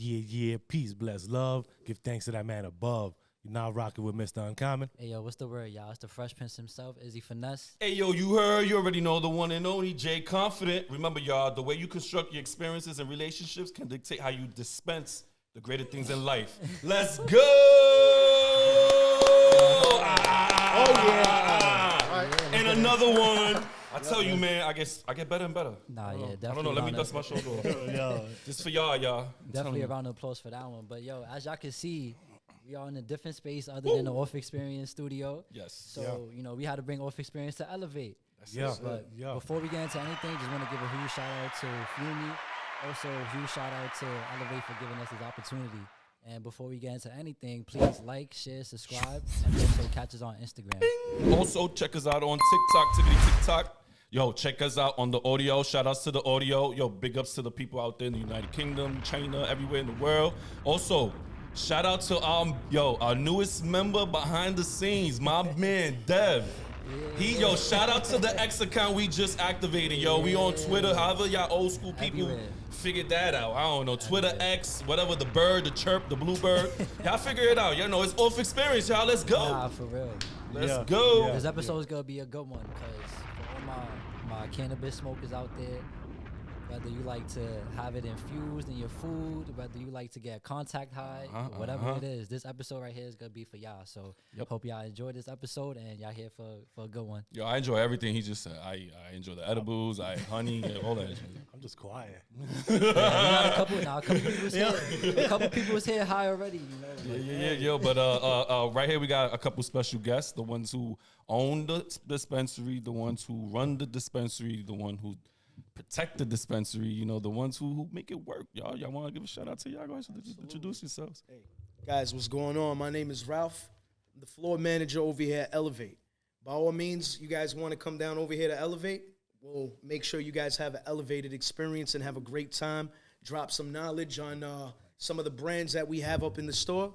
Yeah. Peace, bless, love. Give thanks to that man above. You're now rocking with Mr. Uncommon. Hey, yo, what's the word, y'all? It's the Fresh Prince himself, Izzy Finesse. Hey, yo, you heard. You already know the one and only Jay Confident. Remember, y'all, the way you construct your experiences and relationships can dictate how you dispense the greater things in life. Let's go! And another one. I tell you, man, I get better and better. Nah, yeah, definitely. I don't know. Let me dust my shoulder off. Yo, Just for y'all. Definitely a round of applause for that one. But, yo, as y'all can see, we are in a different space other than the Off Experience studio. Yes. So, you know, we had to bring Off Experience to Elevate. But before we get into anything, just want to give a huge shout out to Fumi. Also, a huge shout out to Elevate for giving us this opportunity. And before we get into anything, please like, share, subscribe, and also catch us on Instagram. Also, check us out on TikTok. Yo, check us out on the audio. Shout outs to the audio. Yo, big ups to the people out there in the United Kingdom, China, everywhere in the world. Also, shout out to our newest member behind the scenes, my man Dev. Shout out to the X account we just activated. Yo, we on Twitter. However y'all old school people figured that out. I don't know. Twitter X, whatever, the bird, the chirp, the bluebird. Y'all figure it out. You know, it's Off Experience, y'all. Let's go. Nah, for real. Let's go. This episode is going to be a good one because for all my cannabis smokers out there, whether you like to have it infused in your food, whether you like to get contact high, whatever it is, this episode right here is going to be for y'all. So hope y'all enjoy this episode and y'all here for a good one. Yo, I enjoy everything he just said. I enjoy the edibles, honey, all that shit. I'm just quiet. We got a couple people was here high already, you know. Yo, but right here we got a couple special guests, the ones who own the dispensary, the ones who run the dispensary, the one who protect the dispensary, you know, the ones who make it work. Y'all want to give a shout out to y'all guys? Introduce yourselves. Hey, guys, what's going on? My name is Ralph. I'm the floor manager over here at Elevate. By all means, you guys want to come down over here to Elevate, we'll make sure you guys have an elevated experience and have a great time. Drop some knowledge on some of the brands that we have up in the store.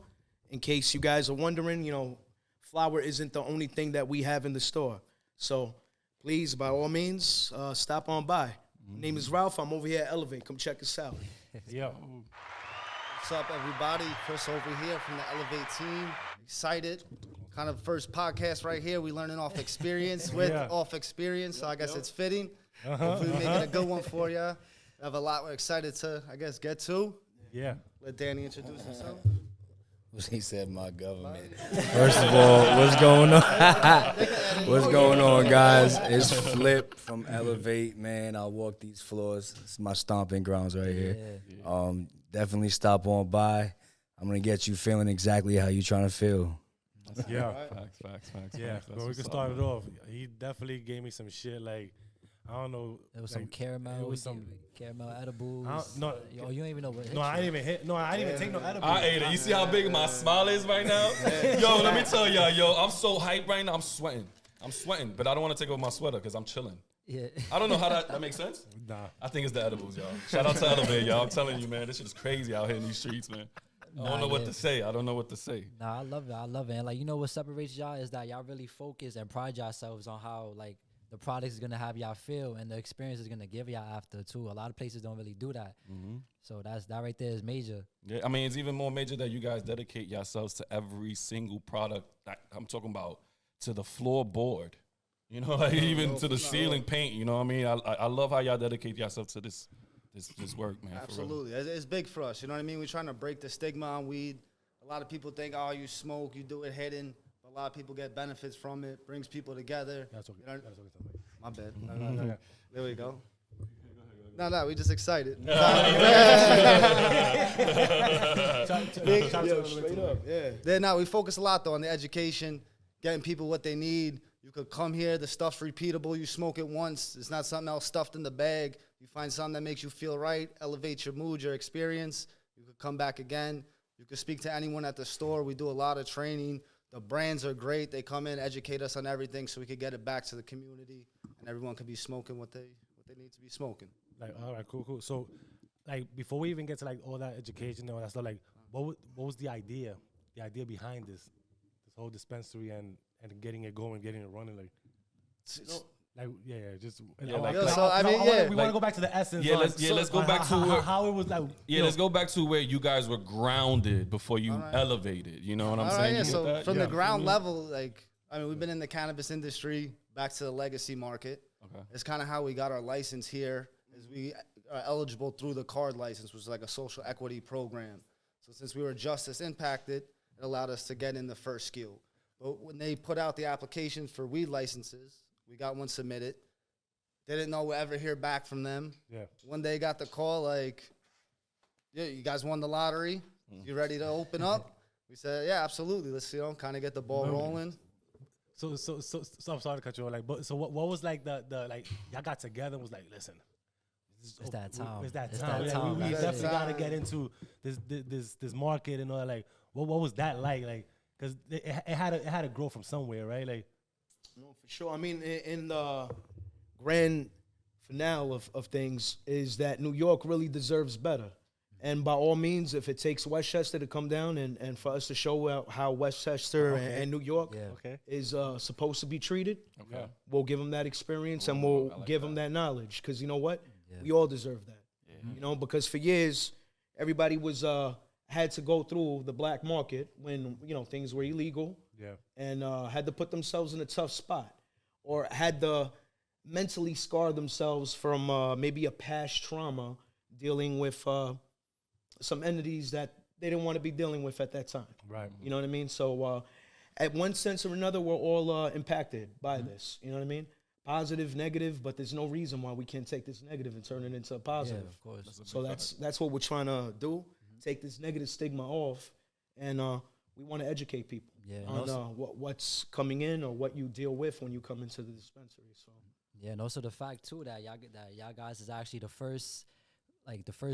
In case you guys are wondering, you know, flower isn't the only thing that we have in the store. So please, by all means, stop on by. My name is Ralph. I'm over here at Elevate. Come check us out. What's up, everybody? Chris over here from the Elevate team. Excited. Kind of first podcast right here. We learning off experience off experience. So I guess it's fitting. Hopefully we're making a good one for you. I have a lot we're excited to, I guess, get to. Yeah. Let Danny introduce himself. He said my government. First of all, what's going on? What's going on, guys? It's Flip from Elevate, man. I walk these floors. It's my stomping grounds right here. Definitely stop on by. I'm going to get you feeling exactly how you trying to feel. Yeah. Facts. Yeah, but we can start it off. He definitely gave me some shit like, I don't know. There was like, some caramel. It was some caramel edibles. No, oh, you ain't even know what. No, I didn't even hit. No, I didn't even take no edibles. I ate it. You see how big my smile is right now? Yo, let me tell y'all, I'm so hyped right now. I'm sweating, but I don't want to take off my sweater because I'm chilling. Yeah. I don't know how that makes sense. Nah. I think it's the edibles, y'all. Shout out to Elevate, y'all. I'm telling you, man, this shit is crazy out here in these streets, man. I don't know what to say. Nah, I love it. And like, you know what separates y'all is that y'all really focus and pride yourselves on how like the product is gonna have y'all feel and the experience is gonna give y'all after too. A lot of places don't really do that. So that right there is major. Yeah, I mean, it's even more major that you guys dedicate yourselves to every single product. I'm talking about to the floorboard, you know, like even to the ceiling paint. You know what I mean? I love how y'all dedicate yourself to this work, man. Absolutely. It's big for us. You know what I mean? We're trying to break the stigma on weed. A lot of people think, oh, you smoke, you do it hidden. A lot of people get benefits from it, brings people together. That's okay. You know, my bad. No. There we go. No, we just excited. Straight up, yeah. Then now we focus a lot though on the education, getting people what they need. You could come here, the stuff's repeatable. You smoke it once. It's not something else stuffed in the bag. You find something that makes you feel right, elevates your mood, your experience. You could come back again. You could speak to anyone at the store. We do a lot of training. The brands are great. They come in, educate us on everything so we could get it back to the community and everyone can be smoking what they need to be smoking. Like, all right, cool. So, like, before we even get to like all that education and all that stuff, like, what was the idea behind this whole dispensary and getting it going, getting it running? Like, Just Yeah, we want to go back to the essence. Yeah, on- let's go on back to where- how it was like. Yeah, let's go back to where you guys were grounded before you elevated. You know what I'm All right, saying? yeah. You So get that? from Yeah. the ground level, like, I mean, we've been in the cannabis industry back to the legacy market. Okay. It's kind of how we got our license here. Is we are eligible through the card license, which is like a social equity program. So since we were justice impacted, it allowed us to get in the first skill. But when they put out the applications for weed licenses, we got one submitted. Didn't know we'll ever hear back from them. Yeah. One day got the call like, yeah, you guys won the lottery. You ready to open up? We said, yeah, absolutely. Let's, kind of get the ball rolling. So I'm sorry to cut you off. Like, but so what was like the like y'all got together and was like, listen, It's that time. It's that It's time. that Yeah, time. we That's definitely that got to time. get into this market and all that. Like, what was that like? Like, because it had to grow from somewhere, right? Like, No, for sure. I mean, in the grand finale of things is that New York really deserves better. And by all means, if it takes Westchester to come down and for us to show how Westchester and New York Yeah. is supposed to be treated, Okay. we'll give them that experience and we'll give them that knowledge. Because you know what? Yeah. We all deserve that. Because for years, everybody was had to go through the black market when, things were illegal. yeah, And had to put themselves in a tough spot or had to mentally scar themselves from maybe a past trauma dealing with some entities that they didn't want to be dealing with at that time. right. You know what I mean? So at one sense or another, we're all impacted by this. You know what I mean? Positive, negative, but there's no reason why we can't take this negative and turn it into a Yeah, positive. of course. So that's what we're trying to do. Take this negative stigma off, and we want to educate people Yeah, and on also- what's coming in or what you deal with when you come into the dispensary. So Yeah, and also the fact too that y'all guys is actually the first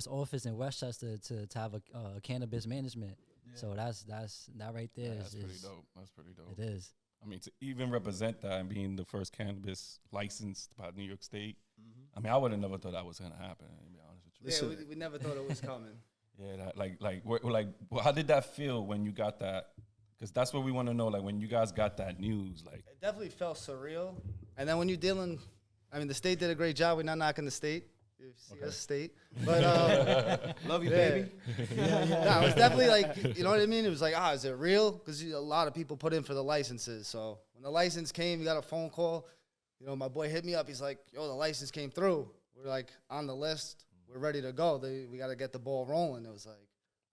office in Westchester to have a cannabis management. So that's that right there. That's is pretty dope. That's pretty dope. It is. I mean, to even represent that and being the first cannabis licensed by New York State, I mean, I would have never thought that was going to happen, to be honest with you. Listen. Yeah, we never thought it was coming. Yeah, that, well, how did that feel when you got that? Because that's what we want to know, like, when you guys got that news, like. It definitely felt surreal. And then when you're dealing, I mean, the state did a great job. We're not knocking the state. You see us, state. But love you, yeah. baby. No, it was definitely like, you know what I mean? It was like, is it real? Because a lot of people put in for the licenses. So when the license came, we got a phone call. My boy hit me up. He's like, yo, the license came through. We're like on the list. We're ready to go. We got to get the ball rolling. It was like,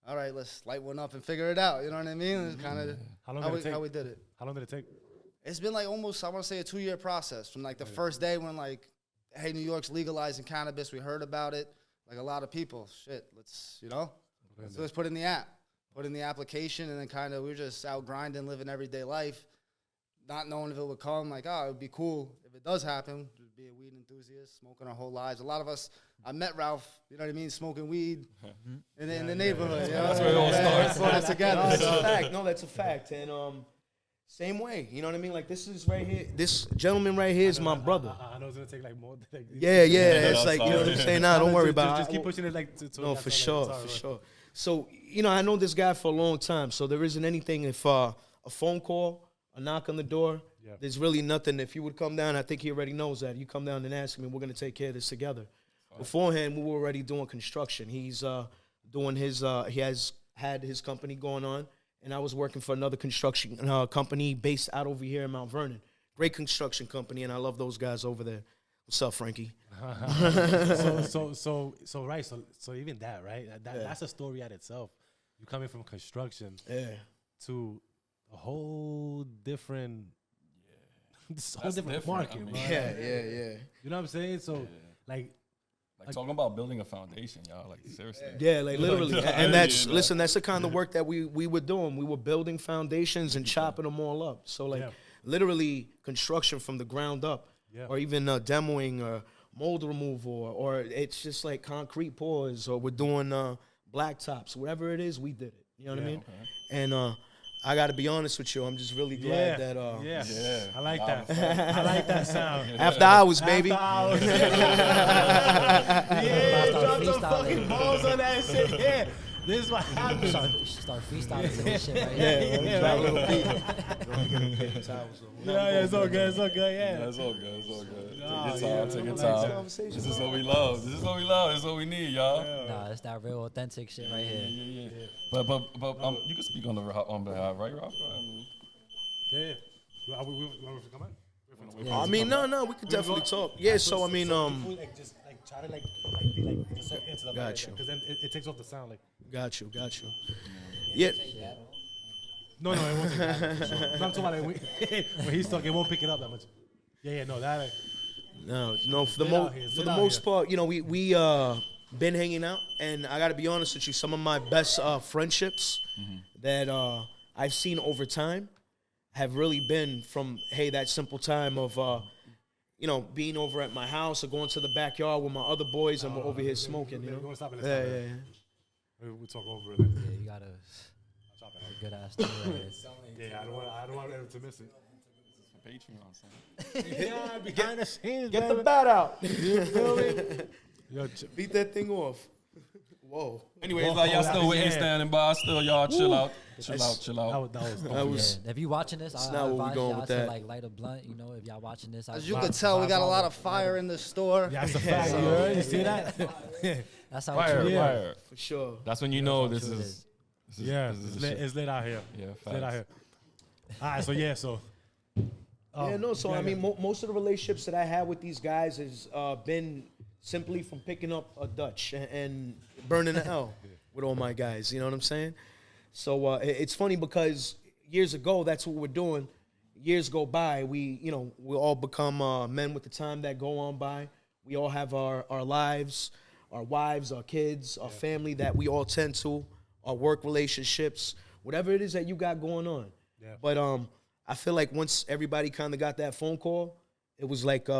all right, let's light one up and figure it out. You know what I mean? It's kind of How long did it take? how we did it. How long did it take? It's been like almost, I want to say, a 2-year process from like the first day when like, hey, New York's legalizing cannabis. We heard about it. Like a lot of people, let's put in the app, put in the application, and then kind of we were just out grinding, living everyday life, not knowing if it would come. Like, it would be cool if it does happen. To be a weed enthusiast, smoking our whole lives. A lot of us, I met Ralph, you know what I mean, smoking weed in the neighborhood. You know? That's where it all starts. Put us together. No, that's so. a fact. No, that's a fact. And same way, you know what I mean? Like this is right here. This gentleman right here is my brother. I know it's gonna take like more. Like, Yeah. It's like, you know what I'm saying? Nah, don't worry about it. Just keep pushing it like. No, for sure. So, I know this guy for a long time, so there isn't anything if a phone call, a knock on the door, there's really nothing. If you would come down, I think he already knows that. You come down and ask me, we're going to take care of this together. Beforehand, we were already doing construction. He's doing his, he has had his company going on, and I was working for another construction company based out over here in Mount Vernon. Great construction company, and I love those guys over there. What's up, Frankie? So right. So even that, right? That's a story at itself. You coming from construction to a whole different, this whole different market, I mean, bro. Yeah. You know what I'm saying? So like talking about building a foundation, y'all. Like, seriously. Yeah, like literally. And that's, listen, that's the kind of work that we were doing. We were building foundations and chopping them all up. So, like, literally construction from the ground up, or even demoing or mold removal, or it's just like concrete pours, or we're doing blacktops. Whatever it is, we did it. You know what I mean? Okay. And I got to be honest with you. I'm just really glad that. I like that. I like that sound. After hours, baby. After hours. Drop some fucking balls on that shit. Yeah. This is what happens. Start freestyling to this shit right Yeah, here. drop a little beat. Yeah, it's all good. It's all good. Yeah. Yeah, it's all good. It's all good. Nah, Take your time. Take your Nice time. conversation. This is what we love. This is what we love. This is what we need, y'all. Nah, it's that real authentic shit right here. Yeah. But you can speak on behalf, right, Ralph? Yeah. You want to come in? Yeah, I mean, no, we could definitely talk. Yeah, so I mean, like just like try to like be like just so into the Got you. because then it takes off the sound like. got you. Yeah, No, it won't take that. Sure. I'm talking about like, when he's talking, it won't pick it up that much. Yeah, no, that. no. For the most part, you know, we been hanging out, and I got to be honest with you, some of my best friendships that I've seen over time have really been from that simple time of you know, being over at my house or going to the backyard with my other boys and we're over here smoking. You know, You want to stop it? yeah. We'll talk over it. Then. Yeah, you gotta a good ass story right here. Yeah, I don't want everyone to miss it. Patreon, son. Yeah, behind the scenes, Get the bat out. Yo, Beat that thing off. Whoa. Anyways, like y'all still waiting, yeah. standing by. Still, y'all chill out. Chill out. that was That If you watching this, That's I not where we advise going y'all with to that. like light a blunt. You know, if y'all watching this, As you I- could tell, we got a lot of fire in the store. Yeah, that's a fact. You heard? You see that? that's how Fire, true. fire. for sure. That's when you know this true it is. is. Yeah, this is it's the lit, shit. it's lit out here. Yeah, It's lit out facts. here. All right, so Yeah, no. So I mean, most of the relationships that I had with these guys has been simply from picking up a Dutch and burning the L with all my guys. You know what I'm saying? So it's funny because years ago, that's what we're doing. Years go by, we all become men with the time that go on by. We all have our lives, our wives, our kids, our family that we all tend to, our work relationships, whatever it is that you got going on. Yeah. But I feel like once everybody kind of got that phone call, it was like it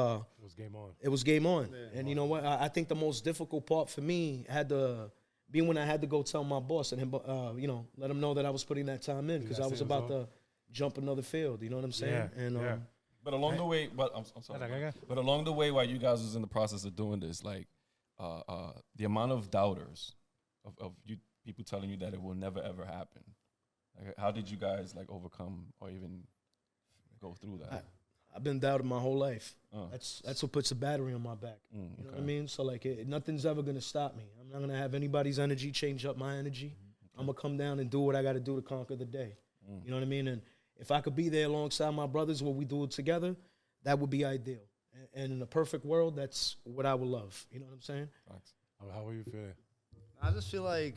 was game on. it was game on. And you know what? I think the most difficult part for me had to be when I had to go tell my boss and him, let him know that I was putting that time in because I was about to jump another field. You know what I'm saying? Yeah, And yeah. But along the way, I'm sorry. But along the way, while you guys was in the process of doing this, like the amount of doubters of you people telling you that it will never ever happen. Like, how did you guys like overcome or even go through that? I've been doubted my whole life. That's what puts a battery on my back. You know what I mean? So like, nothing's ever gonna stop me. I'm not gonna have anybody's energy change up my energy. I'm gonna come down and do what I got to do to conquer the day. You know what I mean? And if I could be there alongside my brothers where we do it together, that would be ideal. And in a perfect world, that's what I would love. You know what I'm saying? How are you feeling? I just feel like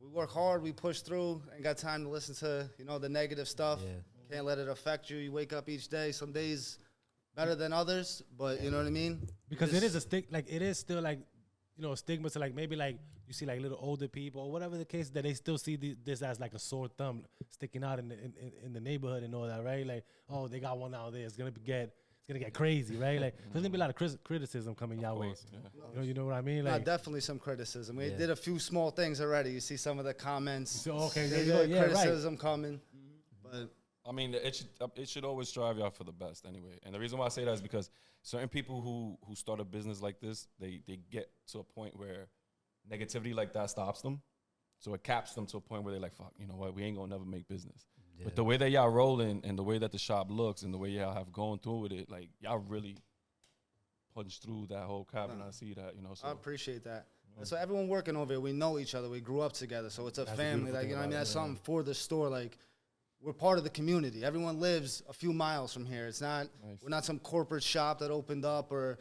we work hard, we push through, ain't got time to listen to, the negative stuff. Yeah. Can't let it affect you. You wake up each day, some days better than others, but you know what I mean? Because it is a it is still like, a stigma to like maybe like you see like little older people or whatever the case that they still see this as like a sore thumb sticking out in the neighborhood and all that, right? Like, oh, they got one out there. It's gonna get crazy, right? Like, there's gonna be a lot of criticism coming your way. You know what I mean? Like, Definitely some criticism. We did a few small things already. You see some of the comments. So, okay, there There's you go. Yeah, criticism coming. But I mean, it should always strive y'all for the best anyway. And the reason why I say that is because certain people who start a business like this, they get to a point where negativity like that stops them. So it caps them to a point where they're like, fuck, you know what, we ain't gonna never make business. Yeah. But the way that y'all rolling and the way that the shop looks and the way y'all have gone through with it, like y'all really punched through that whole cap, and I see that, So I appreciate that. So everyone working over here, we know each other. We grew up together, so it's a family. Like, you know what I mean? That's something for the store. Like, we're part of the community. Everyone lives a few miles from here. It's not, we're not some corporate shop that opened up or,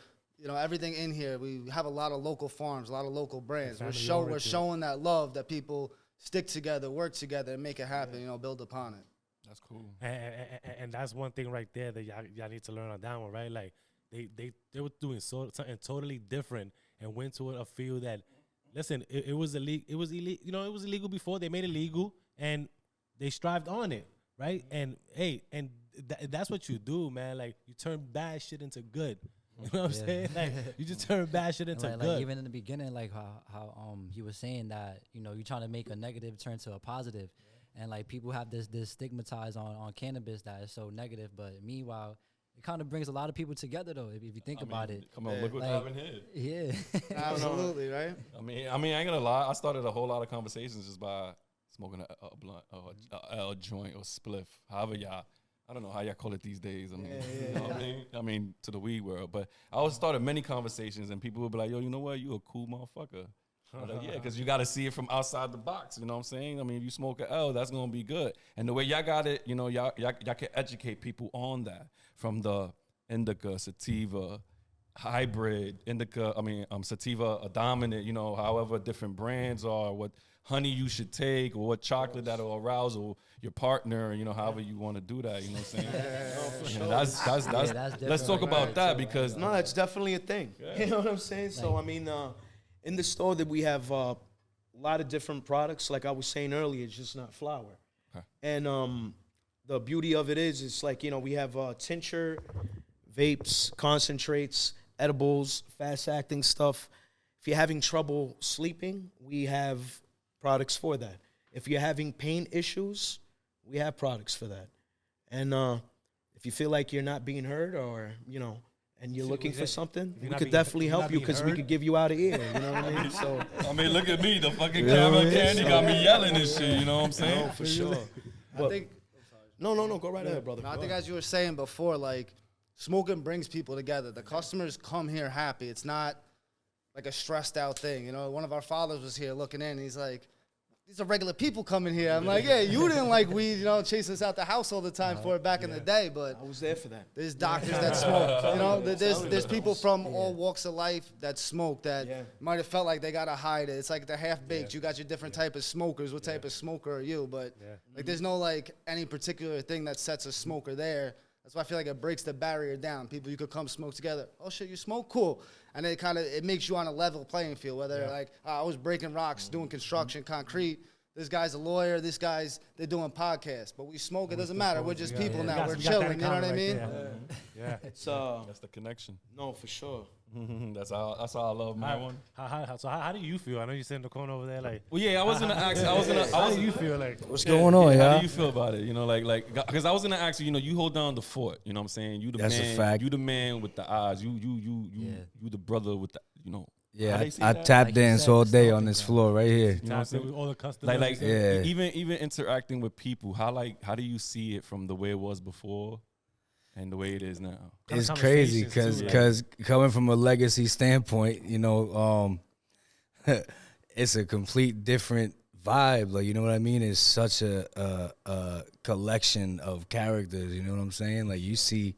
everything in here. We have a lot of local farms, a lot of local brands. We're showing that love that people stick together, work together, and make it happen, build upon it. That's cool. And that's one thing right there that y'all need to learn on that one, right? Like, they were doing something totally different and went to a field that, listen, it was illegal. It was illegal. It was illegal before. They made it legal, and they strived on it, right? And hey, that's what you do, man. Like, you turn bad shit into good. You know what I'm saying? Like, you just turn bad shit into good. Like even in the beginning, like how he was saying that you're trying to make a negative turn to a positive, and like people have this stigmatized on cannabis that is so negative. But meanwhile, it kind of brings a lot of people together, though, if you think about it. Come on, look what's Like, happening here. Yeah. Absolutely, right? I mean, I ain't gonna lie. I started a whole lot of conversations just by smoking a blunt or a joint or spliff, however y'all. I don't know how y'all call it these days. I mean, you know what I mean? I mean, to the weed world. But I always started many conversations, and people would be like, yo, you know what? You a cool motherfucker. I'm like, yeah, because you got to see it from outside the box. You know what I'm saying? I mean, if you smoke an L, that's going to be good. And the way y'all got it, you know, y'all can educate people on that. From the indica, sativa, hybrid, sativa, a dominant, you know, however different brands are, what honey you should take, or what chocolate that'll arouse your partner, you know, however you want to do that, you know what I'm saying? That's let's talk about that because No, that's definitely a thing. You know what I'm saying? So, I mean, in the store that we have a lot of different products. Like I was saying earlier, it's just not flour. Okay. And the beauty of it is, it's like, you know, we have tincture, vapes, concentrates, edibles, fast-acting stuff. If you're having trouble sleeping, we have products for that. If you're having pain issues, we have products for that. And if you feel like you're not being heard, or, you know, and you're looking for something, we could definitely help you, because we could give you out of ear. You know what I mean? So I mean, look at me, the fucking camera candy got me yelling and shit. You know what I'm saying? no, for sure. I think. No, go right ahead, brother. No, I think as you were saying before, like, smoking brings people together. The customers come here happy. It's not like a stressed out thing. You know, one of our fathers was here looking in, and he's like, these are regular people coming here. I'm like, yeah, you didn't like weed, you know, chase us out the house all the time for it back in the day, but I was there for that. there's doctors that smoke, you know, there's people from all walks of life that smoke that might have felt like they got to hide it. It's like they're half-baked. You got your different type of smokers. What type of smoker are you? But, like, there's no, like, any particular thing that sets a smoker there. That's why I feel like it breaks the barrier down. People, you could come smoke together. Oh, shit, you smoke? Cool. And it makes you on a level playing field, whether, like, I was breaking rocks, doing construction, concrete. This guy's a lawyer. They're doing podcasts. But we smoke. It doesn't matter. We're just people now. We're chilling. You know what I mean? Yeah. It's That's the connection. no, for sure. That's how I love my one. How do you feel? I know you sit in the corner over there, like. Well, yeah, I was gonna ask. How do you feel, like? What's going on, How y'all? do you feel about it? You know, like, because I was gonna ask you. You know, you hold down the fort. You know what I'm saying? You the That's man. a fact. You the man with the eyes. You the brother with the. You know. Yeah, I tap dance all day on this floor right here. You know what I'm saying? With all the customers. Like Yeah. even interacting with people. How do you see it from the way it was before, and the way it is now? It's crazy because coming from a legacy standpoint, you know, it's a complete different vibe. Like, you know what I mean? It's such a collection of characters. You know what I'm saying? Like, you see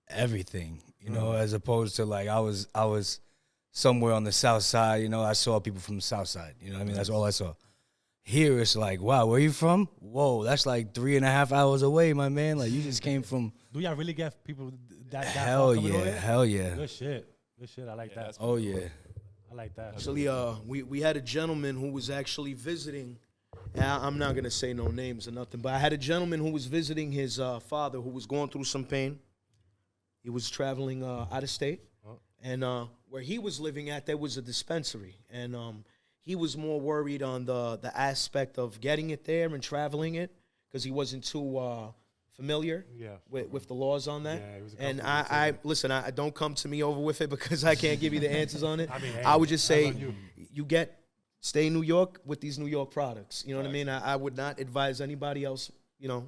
everything. You know, as opposed to, like, I was somewhere on the south side, you know, I saw people from the south side. You know what I mean? That's all I saw. Here, it's like, wow, where you from? Whoa, that's like 3.5 hours away, my man. Like, you just came from. Do y'all really get people that Hell far coming over yeah, here? hell yeah. Good shit. I like that. Oh yeah. I like that. Actually, we had a gentleman who was actually visiting. I'm not gonna say no names or nothing, but I had a gentleman who was visiting his father, who was going through some pain. He was traveling out of state, and where he was living at, there was a dispensary, and he was more worried on the aspect of getting it there and traveling it, because he wasn't too familiar with the laws on that. Yeah, it was and I listen, I don't come to me over with it, because I can't give you the answers on it. I mean, I would just say stay in New York with these New York products. You know what I mean? I would not advise anybody else, you know.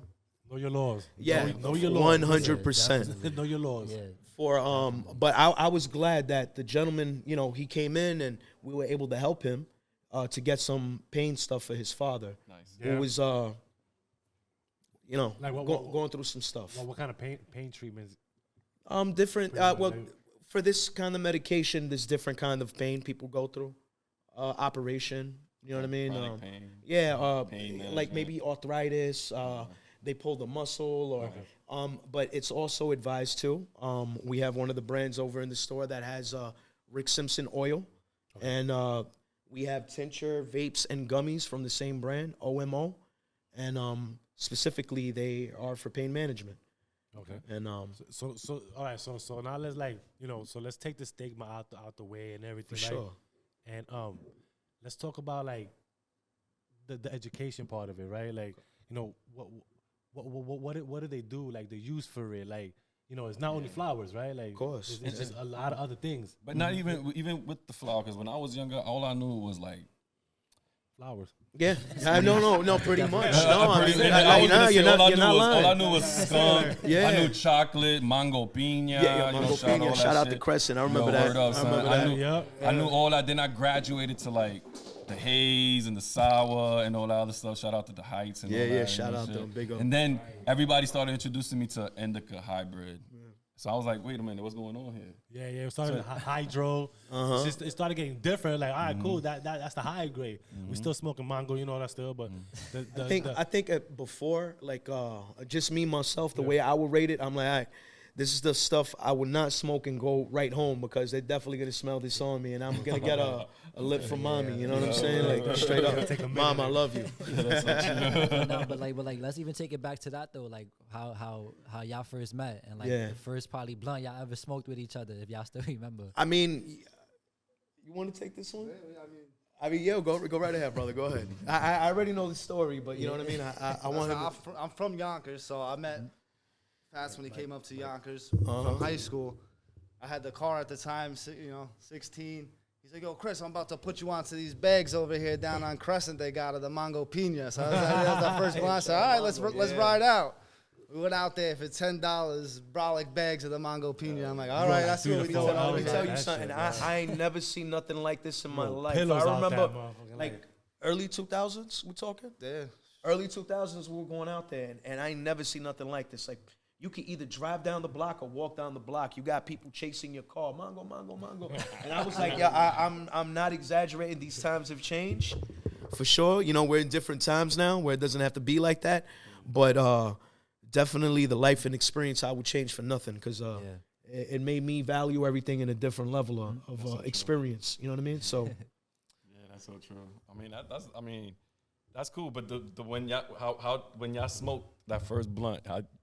Know your laws. Yeah, know your laws. 100%. Know your laws. Yeah. But I was glad that the gentleman, you know, he came in and we were able to help him to get some pain stuff for his father, who was, you know, Like going through some stuff. What kind of pain treatments? Different. Well, for this kind of medication, there's different kind of pain people go through. Operation. You know what I mean? Pain. Yeah. Pain like maybe arthritis. They pull the muscle, or but it's also advised too. We have one of the brands over in the store that has Rick Simpson oil, and we have tincture, vapes, and gummies from the same brand, OMO, and specifically they are for pain management. Okay. And So all right. So now let's, like, you know, so let's take the stigma out the way and everything. for right? sure. And let's talk about, like, the education part of it, right? Like, you know, what do they do? Like, the use for it, like, you know, it's not only flowers, right? Like, of course. it's just a lot of other things. But not even with the flower, because when I was younger, all I knew was like Flowers. Yeah, no, pretty much. No, I I was mean, gonna say, you're not lying. all I knew was skunk. Yeah. I knew chocolate, mango pina. Yeah, you know, Mango Pina. Shout out to Crescent. I remember that. Word up, son. remember I that. knew, I knew all that. Then I graduated to like the haze and the sour and all that other stuff. Shout out to the Heights and all that. Yeah, and shout out shit. to them. Big up. And then everybody started introducing me to indica hybrid. So I was like, wait a minute, what's going on here? Yeah, it started hydro. It started getting different. Like, all right, cool. That's the high grade. We still smoking mango, you know that still, but I think before, like, just me myself, the way I would rate it, I'm like, all right, this is the stuff I would not smoke and go right home because they're definitely gonna smell this on me, and I'm gonna get a lip from mommy. You know what I'm saying? Like straight up, mom, I love you. No, but like, let's even take it back to that though. Like how y'all first met and like the first probably blunt y'all ever smoked with each other, if y'all still remember. I mean, you want to take this one? I mean, yeah, go right ahead, brother. Go ahead. I already know the story, but you know what I mean. I want him. I'm from Yonkers, so I met Fats when he came up to Yonkers from high school. I had the car at the time, 16. He's like, yo, Chris, I'm about to put you onto these bags over here down on Crescent they got of the Mango Pina. So that was the first one. I said, all right, let's ride out. We went out there for $10, brolic bags of the Mango Pina. I'm like, all right, that's what we doing Let over me here. tell you something. I ain't never seen nothing like this in my life. pillows I out remember, that motherfucker, like, early 2000s, we talking? Yeah. Early 2000s, we were going out there, and I ain't never seen nothing like this. Like, you could either drive down the block or walk down the block. You got people chasing your car, mango, mango, mango. And I was like, yeah, I'm not exaggerating. These times have changed, for sure. You know, we're in different times now where it doesn't have to be like that. But definitely the life and experience I would change for nothing because it made me value everything in a different level of experience. You know what I mean? So Yeah, that's so true. I mean, that's cool. But the when y'all when y'all smoked that first blunt,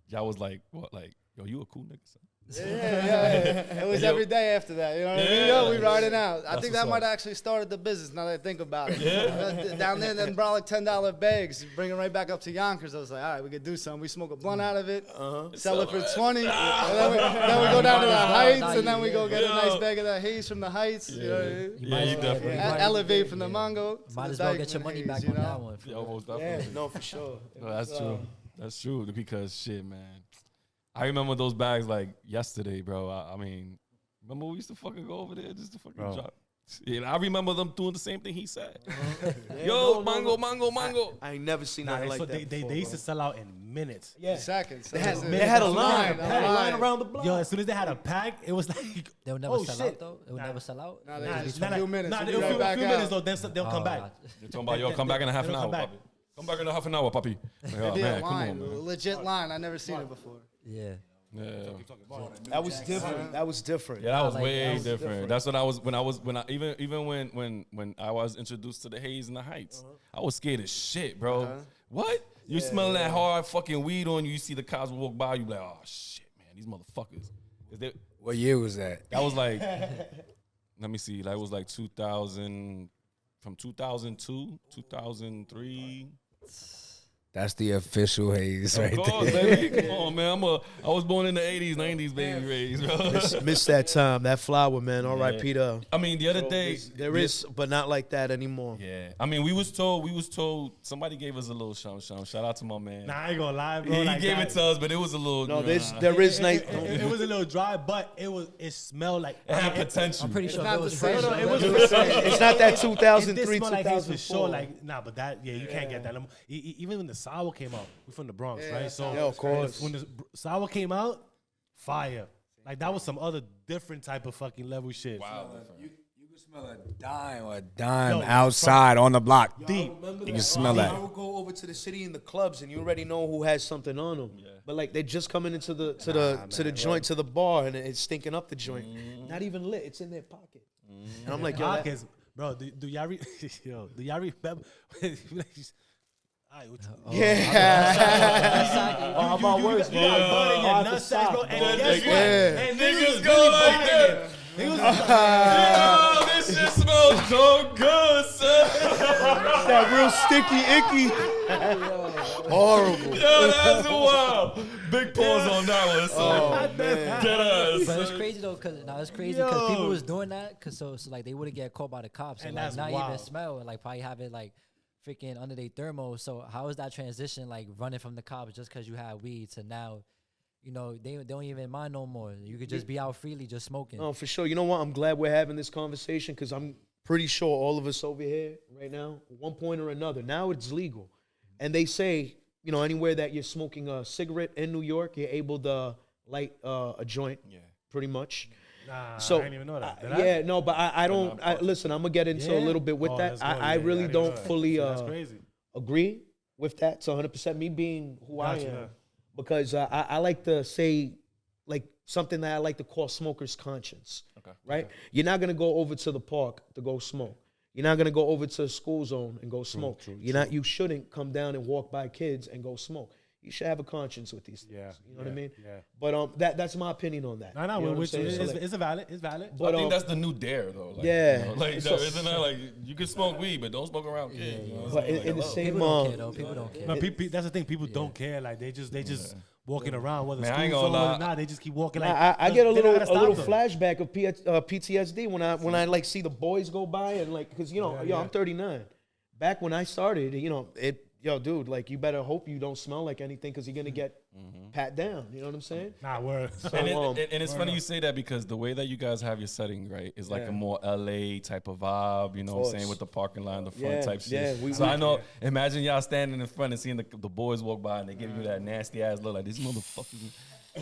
y'all was like, what, like, yo, you a cool nigga, son. Yeah. It was every day after that. You know what I mean? Yo, we riding out. I think that might actually started the business now that I think about it. Yeah. Down there, then brought like $10 bags, bring it right back up to Yonkers. I was like, all right, we could do something. We smoke a blunt out of it, sell it for 20. And then we go down to the Heights, and then we go get a nice bag of that haze from the Heights. You know what I mean? Yeah, you definitely. Elevate from the mango. Might as well get your money back on that one. Yeah, most definitely. no, for sure. No, that's true. That's true because shit, man. I remember those bags like yesterday, bro. I mean, remember we used to fucking go over there just to fucking drop. Yeah, I remember them doing the same thing he said. Yo, mango. I ain't never seen nothing like so that. they used to sell out in minutes. Yeah. Seconds. They had a line. They had a line around the block. Yo, as soon as they had a pack, it was like They'll never sell out though. It would never sell out. Nah, just a few minutes. Nah, We'll a be few, right back few minutes out. though. Then they'll come back. They're talking about, yo, come back in a half an They'll hour, come back. puppy. Come back in a half an hour, puppy. Like, oh, Be a man, come line, on, man. legit line. I never seen it before. Yeah. Yeah. That was different. That was different. Yeah, that was like, way that was different. That's what I was when I even when I was introduced to the haze in the Heights, I was scared as shit, bro. What? You smelling that hard fucking weed on you? You see the cops walk by, you be like, oh shit, man, these motherfuckers. What year was that? That was like, let me see, that was like 2000, from 2002, 2003. That's the official haze right Of course, there. baby. Come on, man. I was born in the 80s, 90s, baby rays, bro. Miss that time. That flower, man. R.I.P. to. I mean, the other day, There is, but not like that anymore. yeah. I mean, we was told, somebody gave us a little shout out to my man. Nah, I ain't gonna lie, bro. He like gave that. it to us, but it was a little. No, there is nice. It was a little dry, but it smelled like It had potential. I'm pretty sure not it was the fresh. same. No, it was It's not that It 2003, did smell like haze for 2004. sure. Like, nah, but that, you can't get that. Even when the sour came out, we're from the Bronx, right? So, Yeah, of course. when the sour came out, fire. Like, that was some other different type of fucking level shit. Wow. You can smell a dime Yo, outside on the block. Deep. You can smell that. I would go over to the city in the clubs, and you already know who has something on them. But like they're just coming into the joint, to the bar, and it's stinking up the joint. Not even lit. It's in their pocket. And I'm like, yo, that, Pockets. Bro, do y'all remember? yeah. How about worse, You got butter in your Off the nutsack, side. bro. And Yeah. guess what? Yeah. And Niggas niggas go really like buying that. it. Yo, this shit smells so good, son. That real sticky, icky. Horrible. Yo, that's wild. Big pause on that one, son. Oh, man. Get us. But it's crazy though, cause people was doing that, cause so like they wouldn't get caught by the cops and like that's not wild. even smell and like probably have it like freaking under their thermos. So how is that transition like running from the cops just cause you had weed to now, you know, they don't even mind no more. You could just be out freely just smoking. Oh, for sure. You know what? I'm glad we're having this conversation because I'm pretty sure all of us over here right now, at one point or another, now it's legal. And they say, you know, anywhere that you're smoking a cigarette in New York, you're able to light a joint, pretty much. Nah, So, I didn't even know that. Did yeah, I? no, but I don't, listen, I'm going to get into a little bit with that. Let's go. I Yeah, really didn't don't know that. fully That's crazy. agree with that. It's 100% me being who I Gotcha, am. yeah. Because I like to say, like, something that I like to call smoker's conscience, right? You're not going to go over to the park to go smoke. You're not going to go over to a school zone and go smoke. You shouldn't come down and walk by kids and go smoke. You should have a conscience with these things. You know what I mean? Yeah. But that's my opinion on that. No, You know what I'm which saying? So, like, it's valid. It's valid. but, I think that's the new dare, though. Like, Yeah. You know, like, So- isn't that like, you can smoke weed, but don't smoke around kids. You know what I'm but saying? in the Like, same People don't care though. People don't care. No, that's the thing. People don't care. Like they just walking around. Whether Man, I school's ain't over gonna or lie. not, they just keep walking. Like I get a they don't little gotta stop them. flashback of PTSD when I like see the boys go by and like because I'm 39. Back when I started, dude, like you better hope you don't smell like anything because you're gonna get pat down. You know what I'm saying? Nah, word. So, And it's funny you say that because the way that you guys have your setting, right, is like a more LA type of vibe, you know what I'm saying, with the parking lot in the front type shit. Yeah, I know, imagine y'all standing in front and seeing the boys walk by and they give you that nasty ass look like, these motherfuckers.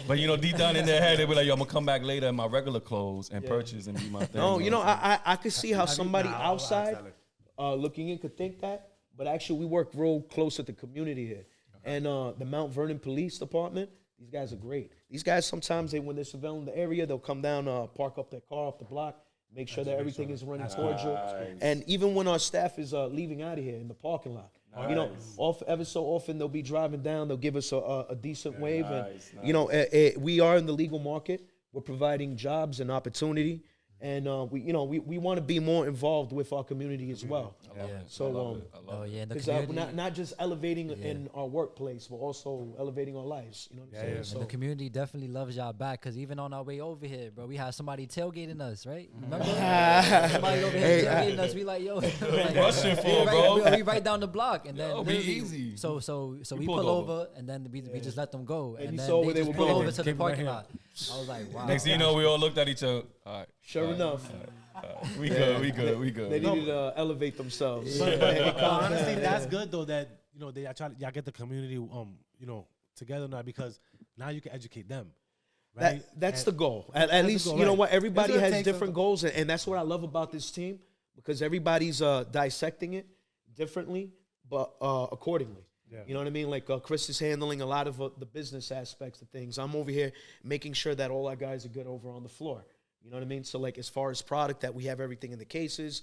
But, deep down in their head, they be like, yo, I'm going to come back later in my regular clothes and purchase and do my thing. No, what I'm saying? I could see how somebody Nah, outside looking in could think that, but actually we work real close with the community here. And the Mount Vernon Police Department, these guys are great. These guys, sometimes when they're surveilling the area, they'll come down, park up their car off the block, make sure that everything is running cordial. And even when our staff is leaving out of here in the parking lot, ever so often they'll be driving down, they'll give us a decent wave. And, we are in the legal market. We're providing jobs and opportunity. And we want to be more involved with our community as well. So In the because community, not just elevating in our workplace, but also elevating our lives. You know what I'm saying? and So the community definitely loves y'all back because even on our way over here, bro, we had somebody tailgating us, right? Remember? Somebody over here tailgating us. We like, yo, like, rushing for, bro. we right down the block, and then Yo, be literally- easy. So we pulled pull over. over, and then we just let them go, and you then saw they where they just were pull going. over to the Came right parking here. lot. I was like, wow. Next thing you know, we all looked at each other. All right. sure enough, We good. We they good. needed to elevate themselves. But honestly, that's good though. That y'all get the community together now because now you can educate them. Right? That's And- the goal. At least, goal, you know right. what? Everybody It's gonna has take different goals, and that's what I love about this team because everybody's dissecting it differently, but accordingly. Yeah. You know what I mean? Like Chris is handling a lot of the business aspects of things. I'm over here making sure that all our guys are good over on the floor. You know what I mean? So like as far as product, that we have everything in the cases,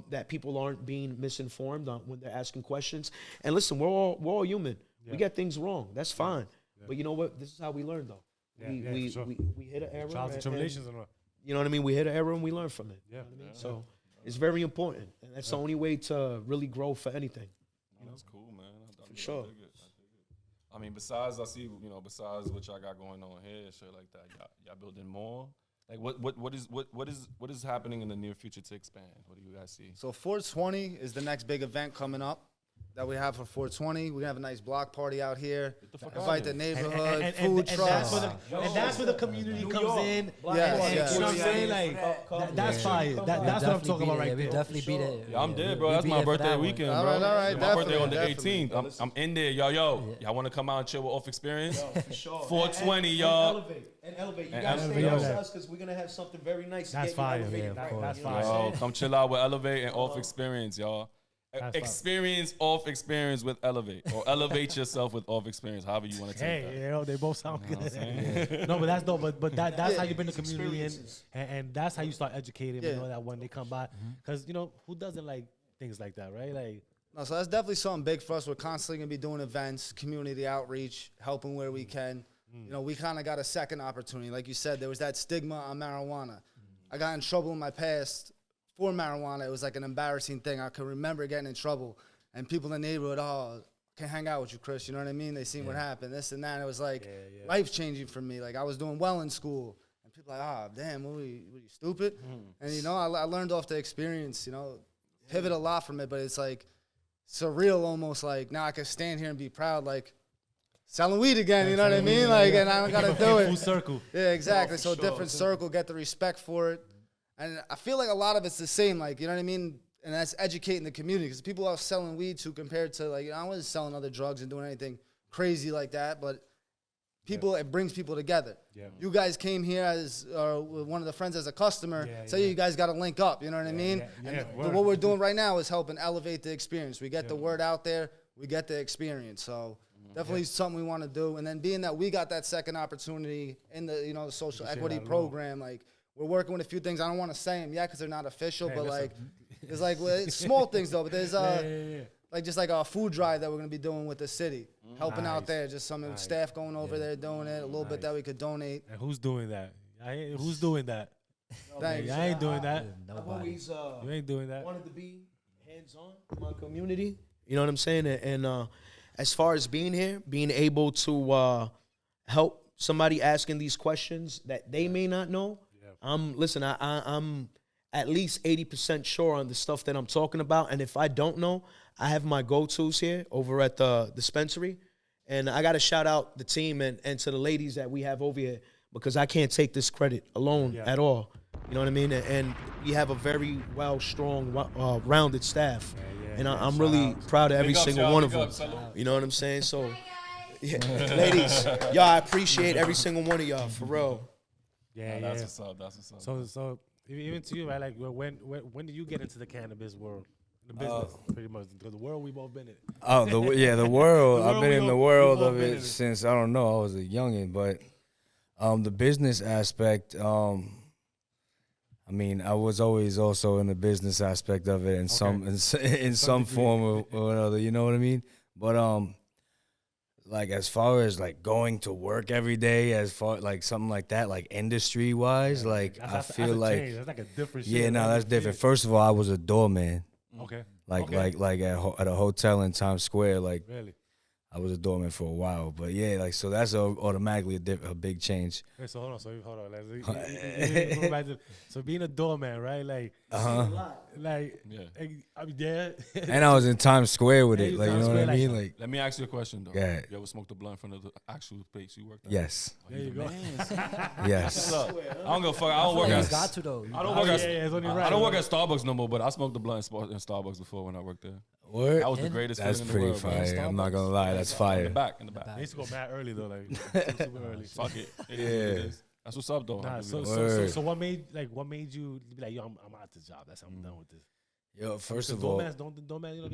that people aren't being misinformed when they're asking questions. And listen, we're all human. We get things wrong. That's fine. But you know what? This is how we learn though. We hit an error. Trials and tribulations and all. You know what I mean? We hit an error and we learn from it. Yeah. You know what I mean? So it's very important. And that's the only way to really grow for anything. That's cool, man. For sure. I dig it. I mean, besides what y'all got going on here, shit like that, y'all building more. Like what is happening in the near future to expand? What do you guys see? So 420 is the next big event coming up that we have for 420. We're gonna have a nice block party out here. Invite the neighborhood, food trucks. That's where the community comes in. Yes. You know what I'm saying? Like that's fire. That's what I'm talking about right We there. definitely beat it. Yeah, I'm dead, bro. We That's be my there for birthday that one. weekend, All bro. right, all right, My birthday on the definitely, 18th. I'm in there, y'all want to come out and chill with Off Experience? For sure. 420, And y'all. elevate. You And guys stay elevate. with us because we're gonna have something very nice. That's to get you fire. elevated Yeah, right. of course. You know what I'm Yo, saying? come chill out with Elevate and Off Experience, y'all. That's Experience Off Experience with Elevate, or elevate yourself with Off Experience, however you want to take that. Hey, they both sound You know what I'm good. saying? No, but that's dope. But that's how you bring the community in, Experiences. and that's how you start educating. You Yeah. know that when they come by, because who doesn't like things like that, right? Like No, so that's definitely something big for us. We're constantly gonna be doing events, community outreach, helping where we can. We kind of got a second opportunity. Like you said, there was that stigma on marijuana. I got in trouble in my past for marijuana. It was like an embarrassing thing. I could remember getting in trouble, and people in the neighborhood, oh, can't hang out with you, Chris. You know what I mean? They seen what happened, this and that. And it was like life-changing for me. Like, I was doing well in school, and people like, oh, damn, what were you stupid? And, you know, I learned off the experience, you know, pivot a lot from it, but it's like surreal almost. Like, now I can stand here and be proud, like, selling weed again, you know what I mean? Like, and I don't got to do it. Full circle. Yeah, exactly. So different circle, get the respect for it. And I feel like a lot of it's the same, like, you know what I mean? And that's educating the community, because people are selling weed too compared to, like, you know, I wasn't selling other drugs and doing anything crazy like that, but people, it brings people together. Yeah. You guys came here as with one of the friends as a customer, so you guys got to link up, you know what I mean? And what we're doing right now is helping elevate the experience. We get the word out there, we get the experience. So definitely something we want to do. And then being that we got that second opportunity in the, you know, the social equity program, like, we're working with a few things. I don't want to say them yet because they're not official, but like, there's like, well, it's small things though, but there's like just like a food drive that we're going to be doing with the city, helping out there, just some staff going over there doing it, a little bit that we could donate. And who's doing that? Who's doing that? Thanks. I ain't doing that. I've always You ain't doing that. wanted to be hands-on in my community. You know what I'm saying? And as far as being here, being able to help somebody asking these questions that they may not know, I'm at least 80% sure on the stuff that I'm talking about. And if I don't know, I have my go-tos here over at the dispensary. And I got to shout out the team and to the ladies that we have over here, because I can't take this credit alone at all. You know what I mean? And we have a very strong, rounded staff. And I'm really proud of every single one of them. You know what I'm saying? So, ladies, y'all, I appreciate every single one of y'all, for real. That's what's up. That's what's up. So even to you, right? Like, when did you get into the cannabis world, the business, pretty much? Because the world we both been in. Oh, the world. I've been in the world of it since, I don't know, I was a youngin'. But the business aspect, I mean, I was always also in the business aspect of it in some form or another. You know what I mean? But like, as far as like going to work every day, as far like something like that, like industry wise, like I feel like that's like a different. Yeah, no, that's different. First of all, I was a doorman. Okay. Like at a hotel in Times Square. Like, really, I was a doorman for a while, but yeah, like, so that's automatically a big change. Wait, so hold on. Like, so being a doorman, right? Like, like, I mean, and I was in Times Square with it, like, you know what I mean? Like, let me ask you a question though. Yeah. You ever smoked a blunt in front of the actual place you worked at? yes, there you go. yes. I don't give a fuck. I don't work at. Got to though. I don't work at. it's only right. I don't work at Starbucks no more, but I smoked the blunt in Starbucks before when I worked there. Word? That was the greatest That's feeling pretty in the world. fire. I'm not gonna lie, that's fire. In the back. They used to go mad early though, like super early. Fuck it. It is what it is. That's what's up though. Nah, so what made you be like, yo, I'm out this job. I'm done with this. Yo, first of all, doorman, you know,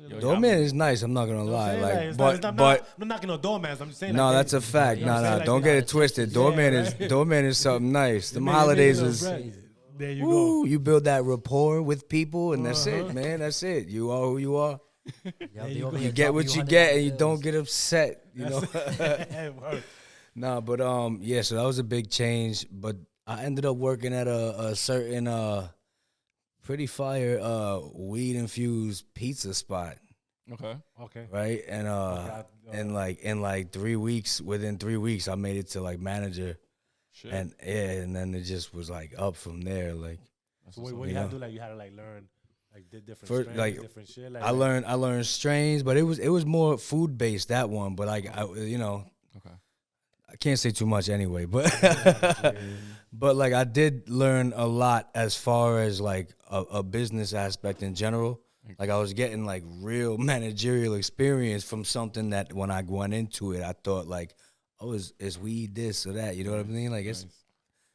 get doorman is nice. I'm not gonna lie, like, but but I'm not knocking no doormans. I'm just saying. no, like, that's a fact. you know what I'm No, saying? Like, don't get it twisted. Doorman is something nice. Them holidays is. There you Woo, go. you build that rapport with people, and that's it, man. That's it. You are who you are. You get what you get, and you don't get upset. You know. Nah, but yeah. So that was a big change. But I ended up working at a certain pretty fire weed infused pizza spot. Okay. Right, and in like 3 weeks, within 3 weeks, I made it to like manager. Shit. And then it just was like up from there. Like, so what you had to do? Like, you had to like learn like different strains, like different shit. Like, I learned strains, but it was more food based, that one. But like, I can't say too much anyway. But but like, I did learn a lot as far as like a business aspect in general. Like, I was getting like real managerial experience from something that when I went into it, I thought like, oh, is weed this or that? You know what I mean? Like, it's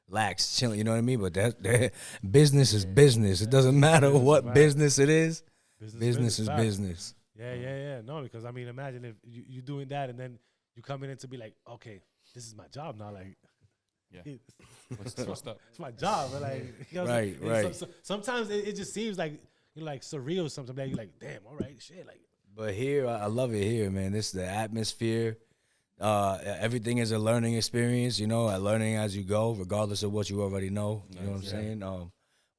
lax, chilling. You know what I mean? But that business is business. It doesn't matter what business it is. Business is business. Yeah. No, because I mean, imagine if you doing that and then you coming in to be like, okay, this is my job now. Like, What's that? It's my job. But like, you know, right. So sometimes it just seems like, you know, like surreal. Sometimes like, you're like, damn, all right, shit. Like, but here, I love it here, man. This is the atmosphere. everything is a learning experience, you know, learning as you go, regardless of what you already know. You know what I'm saying?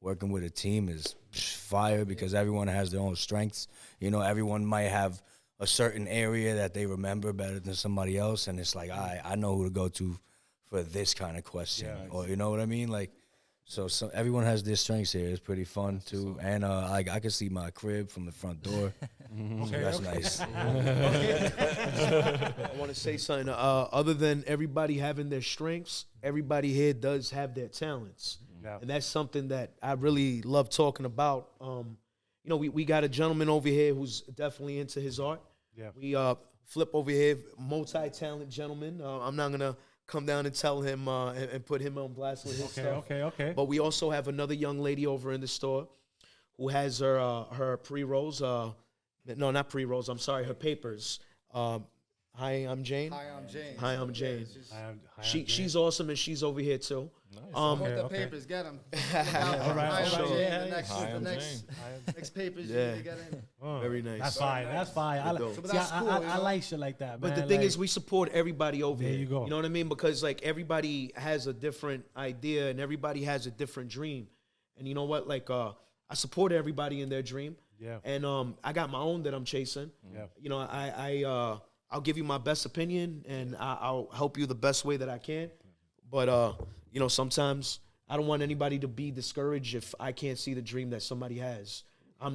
Working with a team is fire because everyone has their own strengths. You know, everyone might have a certain area that they remember better than somebody else, and it's like, I know who to go to for this kind of question, or you know what I mean? Like, so everyone has their strengths here. It's pretty fun too, and I can see my crib from the front door. So that's nice. I want to say something. Other than everybody having their strengths, everybody here does have their talents. Yeah. And that's something that I really love talking about. You know, we got a gentleman over here who's definitely into his art. Yeah. We Flip over here, multi-talent gentleman. I'm not going to come down and tell him and put him on blast with his stuff. Okay. But we also have another young lady over in the store who has her pre-rolls. No, not pre-rolls. I'm sorry, her papers. Hi, I'm Jane. Hi, I'm James. Hi, I'm Jane. Jane. She's awesome, and she's over here too. Nice. Put the papers, get them. All right, sure. The next papers you need to get in. Very nice. That's fine. That's fine. dope. I like shit like that, man. But the thing like, is, we support everybody over There here. you go. You know what I mean? Because like everybody has a different idea, and everybody has a different dream. And you know what? Like I support everybody in their dream. Yeah. And I got my own that I'm chasing. Yeah. You know, I'll give you my best opinion, and I'll help you the best way that I can. But you know, sometimes I don't want anybody to be discouraged if I can't see the dream that somebody has.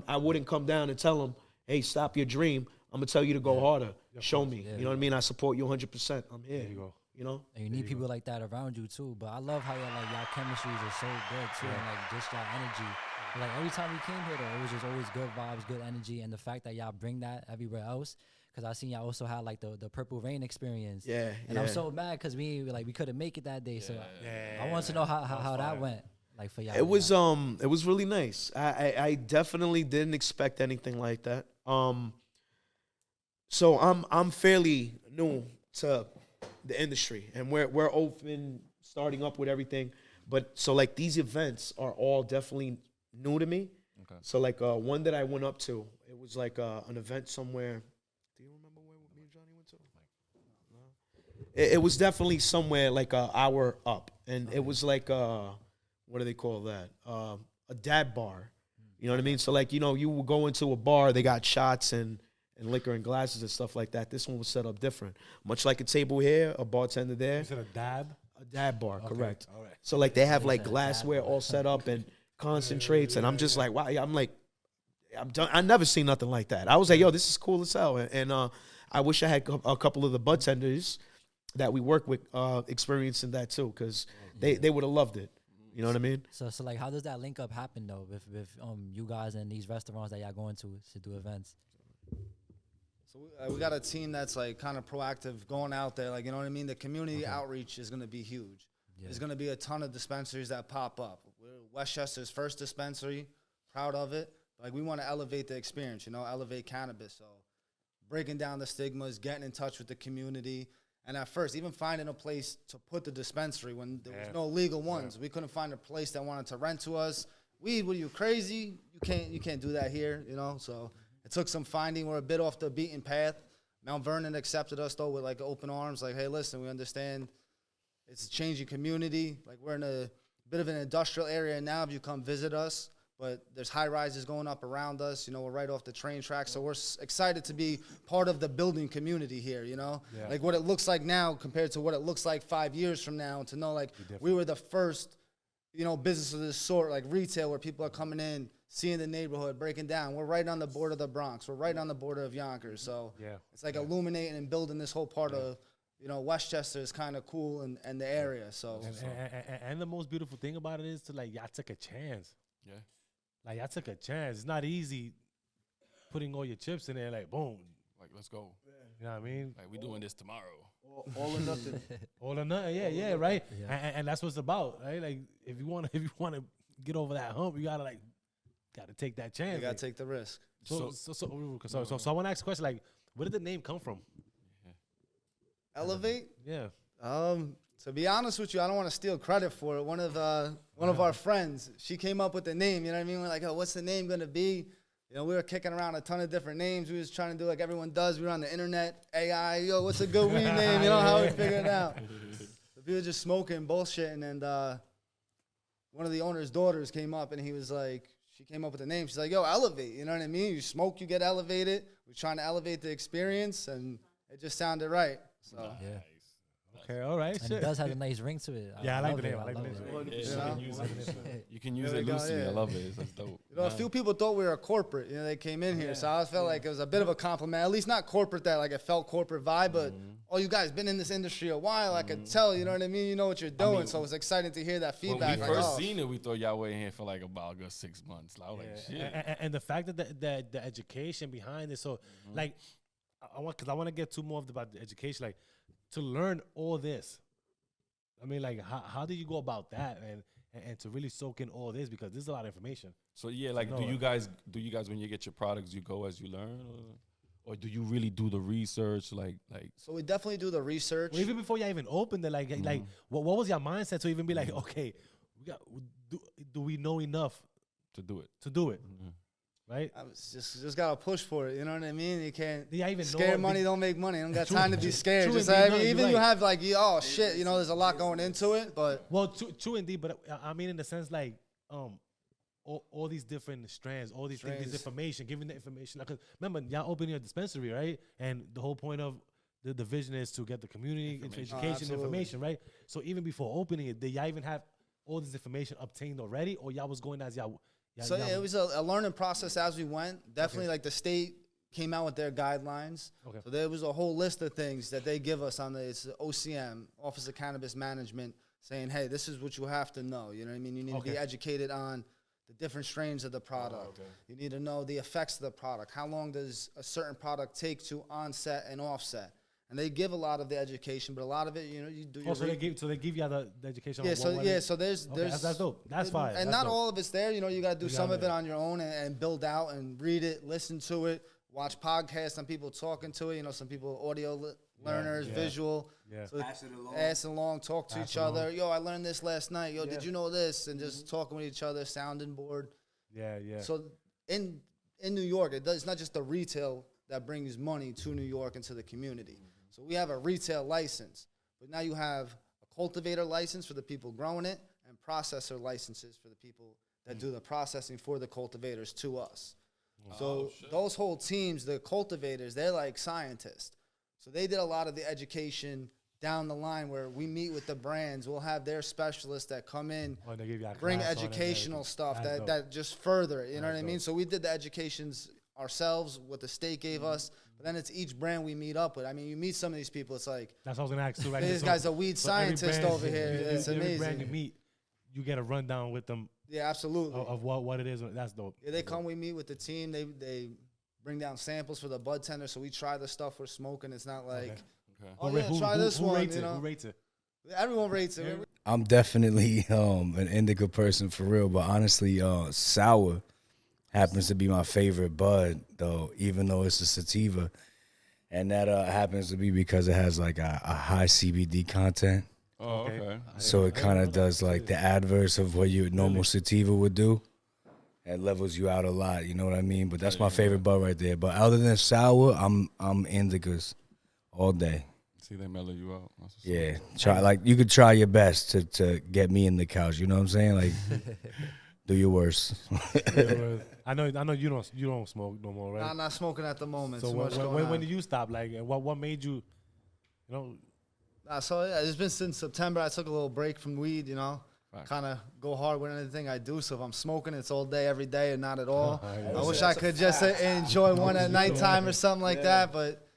I wouldn't come down and tell them, "Hey, stop your dream." I'm gonna tell you to go harder. Show me. You know what I mean? I support you 100%. I'm here. There you go. You know. And you need people like that around you too. But I love how y'all chemistries are so good too, and like just y'all energy. Like every time we came here, though, it was just always good vibes, good energy, and the fact that y'all bring that everywhere else. Because I seen y'all also had like the Purple Rain experience. Yeah. And I'm so mad because we couldn't make it that day. So I want to know how that went. Like for y'all. It was really nice. I definitely didn't expect anything like that. So I'm fairly new to the industry, and we're open, starting up with everything. But so like these events are all definitely new to me. Okay. So like one that I went up to, it was like an event somewhere. Do you remember where me and Johnny went to? No. It was definitely somewhere like an hour up, and it was like what do they call that? A dad bar. You know what I mean? So like, you know, you will go into a bar, they got shots and liquor and glasses and stuff like that. This one was set up different. Much like a table here, a bartender there. You said a dab? A dab bar, correct. All right. So like they have like glassware all set up and concentrates, and I'm just like, wow. I'm like, I'm done. I never seen nothing like that. I was like, yo, this is cool as hell. And I wish I had a couple of the bartenders that we work with experiencing that too, because they would have loved it. You know what I mean? So like, how does that link up happen though with you guys and these restaurants that y'all going to do events? So we got a team that's like kind of proactive, going out there. Like, you know what I mean? The community outreach is going to be huge. Yeah. There's going to be a ton of dispensaries that pop up. We're Westchester's first dispensary, proud of it. Like, we want to elevate the experience, you know, elevate cannabis. So breaking down the stigmas, getting in touch with the community. And at first, even finding a place to put the dispensary when there was no legal ones. We couldn't find a place that wanted to rent to us. Weed, what are you, crazy? You can't do that here, you know? So it took some finding. We're a bit off the beaten path. Mount Vernon accepted us, though, with, like, open arms. Like, hey, listen, we understand it's a changing community. Like, we're in a bit of an industrial area now if you come visit us. But there's high-rises going up around us. You know, we're right off the train track. So we're excited to be part of the building community here, you know? Yeah. Like, what it looks like now compared to what it looks like 5 years from now. And to know, like, we were the first, you know, business of this sort, like retail, where people are coming in, seeing the neighborhood, breaking down. We're right on the border of the Bronx. We're right on the border of Yonkers. So it's like illuminating and building this whole part of, you know, Westchester is kind of cool and the area. So and the most beautiful thing about it is to, like, y'all took a chance. Yeah. Like, y'all took a chance. It's not easy putting all your chips in there, like, boom. Like, let's go. You know what I mean? Like, we doing this tomorrow. All or nothing. All or nothing. Yeah, right. Yeah. And that's what it's about, right? Like, if you want to get over that hump, you gotta take that chance. You gotta take the risk. So I want to ask a question, like, where did the name come from? Elevate? Yeah. To be honest with you, I don't want to steal credit for it. One of our friends, she came up with the name. You know what I mean? We're like, oh, what's the name gonna be? You know, we were kicking around a ton of different names. We was trying to do like everyone does. We were on the internet, AI, yo, what's a good weed name? You know how we figure it out. So people just smoking, bullshitting, and one of the owner's daughters came up, and he was like, she came up with the name. She's like, yo, Elevate. You know what I mean? You smoke, you get elevated. We're trying to elevate the experience, and it just sounded right. So Yeah. Okay, all right. And Shit. it does have a nice ring to it. Yeah, I like love the name. it. I like the love name. it. You can use There it we go, loosely. yeah. I love it. That's dope. You know, a few people thought we were corporate. You know, they came in here, so I felt like it was a bit of a compliment. At least not corporate that like it felt corporate vibe, but oh, you guys been in this industry a while. I could tell. You know what I mean? You know what you're doing. So it was exciting to hear that When feedback. we like, first oh, seen it, we thought y'all were in here for like about a good 6 months. I was like, shit. And the fact that the education behind it, so like, I want to get to more about the education, like to learn all this. I mean, like, how do you go about that, and to really soak in all this, because this is a lot of information. So yeah, like, No, do you guys when you get your products, you go as you learn, or do you really do the research, like? so we definitely do the research. Well, even before you even opened it, like what was your mindset to even be like, okay, do we know enough to do it? to do it, right? I was just gotta push for it. You know what I mean? You can't. Do you even know Scared it? money don't make money. I don't got True, time to be true, scared. true Just, indeed. I No, mean, you're even you right. have like, oh shit, you know, there's a lot going into it, but Well, true indeed, but I mean in the sense like all these different strands, all these things, this information, giving the information. Like, 'cause remember, y'all opening a dispensary, right? And the whole point of the vision is to get the community education absolutely. information, right? So even before opening it, did y'all even have all this information obtained already, or y'all was going as y'all? so it was a learning process as we went. Definitely, like the state came out with their guidelines. Okay. So there was a whole list of things that they give us on it's the OCM, Office of Cannabis Management, saying, hey, this is what you have to know. You know what I mean? You need to be Okay. educated on the different strains of the product. You need to know the effects of the product. How long does a certain product take to onset and offset? And they give a lot of the education, but a lot of it, you know, you do your So they give y'all the education. yeah, on so what yeah, is- so there's Okay, that's dope. That's fine. and That's not dope. all of it's there. You know, you got to do You some gotta of it on your own and build out and read it, listen to it, watch podcasts, some people talking to it. You know, some people audio learners, yeah. visual. Yeah. So Pass it along. pass it along, talk to Pass each it along. other. Yo, I learned this last night. Yo, Yeah. did you know this? And just talking with each other, sounding board. Yeah. So in New York, it's not just the retail that brings money to New York and to the community. So we have a retail license, but now you have a cultivator license for the people growing it and processor licenses for the people that do the processing for the cultivators to us. So those whole teams, the cultivators, they're like scientists. So they did a lot of the education down the line where we meet with the brands. We'll have their specialists that come in, Oh, they give y'all bring class on it and educational everything. stuff That's that dope. just further it, you know That's what I mean? dope. So we did the educations ourselves, what the state gave us, but then it's each brand we meet up with. I mean, you meet some of these people, it's like, That's what I was gonna ask too. Right this So- guy's a weed so every scientist brand- over here. It's every brand amazing. you meet, you get a rundown with them Yeah, absolutely. of what it is. That's dope. Yeah, they come, we meet with the team, they bring down samples for the bud tender, so we try the stuff we're smoking. It's not like, Okay. oh yeah, try this one, rates you it? know? Who rates it? Everyone rates it. I'm definitely an indica person for real, but honestly, sour happens to be my favorite bud, though, even though it's a sativa, and that happens to be because it has like a high CBD content, Oh, okay. so it kind of does like the adverse of what your normal sativa would do. It levels you out a lot, you know what I mean? But that's my favorite bud right there. But other than sour, I'm indicas all day. See, they mellow you out. That's what's Yeah, try like you could try your best to get me in the couch. You know what I'm saying? Like, do your worst. I know you don't smoke no more, right? I'm not smoking at the moment. So Too much going when on. did you stop? Like, and what made you, you know? So yeah, it's been since September. I took a little break from weed, you know. Right. Kind of go hard with anything I do. So if I'm smoking, it's all day, every day, and not at all. Yeah. I wish I could just enjoy one at nighttime or something like that. But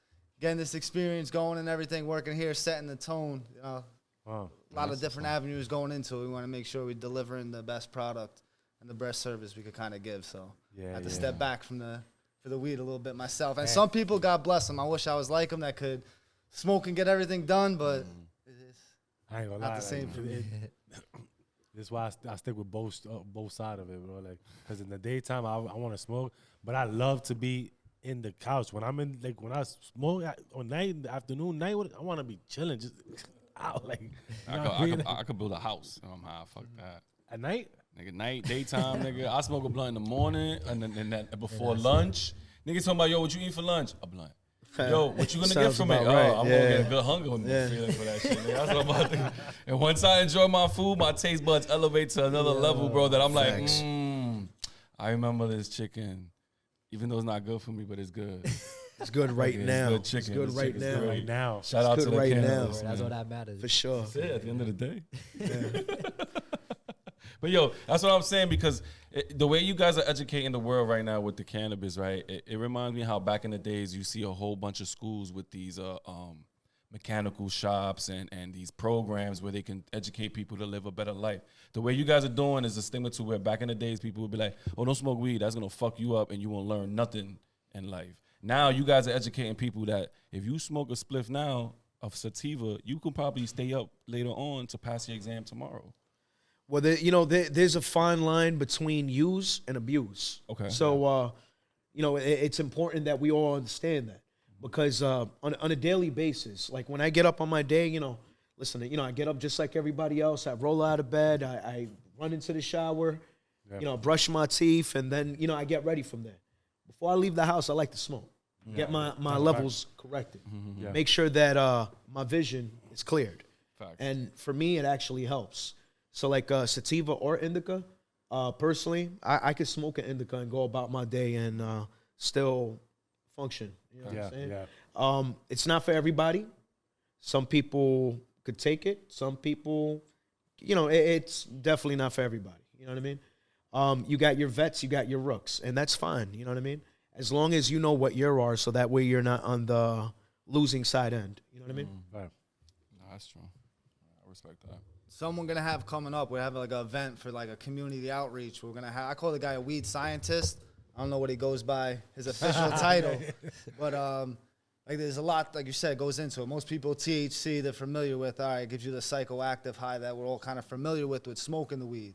getting this experience going and everything, working here, setting the tone, you know, Wow. a lot of different avenues going into it. We want to make sure we're delivering the best product and the best service we could kind of give. So I had to step back from for the weed a little bit myself. And some people, God bless them, I wish I was like them that could smoke and get everything done, but it's I ain't gonna not lie. the same like, for me. That's why I stick with both sides of it, bro. Like, cause in the daytime I want to smoke, but I love to be in the couch when I'm in. Like when I smoke on night, in the afternoon, night, I want to be chilling, just out. Like, you know what I mean? I could build a house. I'm high. Fuck that. At night. Nigga, night, daytime, nigga. I smoke a blunt in the morning and then before lunch. Niggas talking about, yo, what you eat for lunch? A blunt. Yo, what you gonna get from it? about right. Oh, I'm gonna get a good hunger feeling for that shit. Nigga. That's what I'm about to. And once I enjoy my food, my taste buds elevate to another level, bro. That I'm like, I remember this chicken, even though it's not good for me, but it's good. It's good right now. It's good chicken. It's good right now. Right now. Shout out It's to good the right cannabis, now. That's all that matters. For sure. That's it at the end of the day. But yo, that's what I'm saying, because the way you guys are educating the world right now with the cannabis, right? It reminds me how back in the days you see a whole bunch of schools with these mechanical shops and these programs where they can educate people to live a better life. The way you guys are doing is a stigma to where back in the days people would be like, oh, don't smoke weed. That's gonna fuck you up and you won't learn nothing in life. Now you guys are educating people that if you smoke a spliff now of sativa, you can probably stay up later on to pass your exam tomorrow. Well, there's a fine line between use and abuse. Okay. So, it's important that we all understand that, because on a daily basis, like when I get up on my day, listen, I get up just like everybody else. I roll out of bed. I run into the shower, brush my teeth, and then, I get ready from there. Before I leave the house, I like to smoke. Get my levels corrected. Yeah. Make sure that my vision is cleared. Facts. And for me, it actually helps. So like sativa or indica, personally, I could smoke an indica and go about my day and still function. You know what I'm saying? Yeah. It's not for everybody. Some people could take it. Some people, it's definitely not for everybody. You know what I mean? You got your vets, you got your rooks, and that's fine. You know what I mean? As long as you know what you are, so that way you're not on the losing side end. You know what I mean? Right. No, that's true. I respect that. Someone gonna have coming up, we're having like an event for like a community outreach. We're gonna have, I call the guy a weed scientist. I don't know what he goes by, his official title, but like there's a lot, like you said, goes into it. Most people, THC, they're familiar with. All right, it gives you the psychoactive high that we're all kind of familiar with smoking the weed.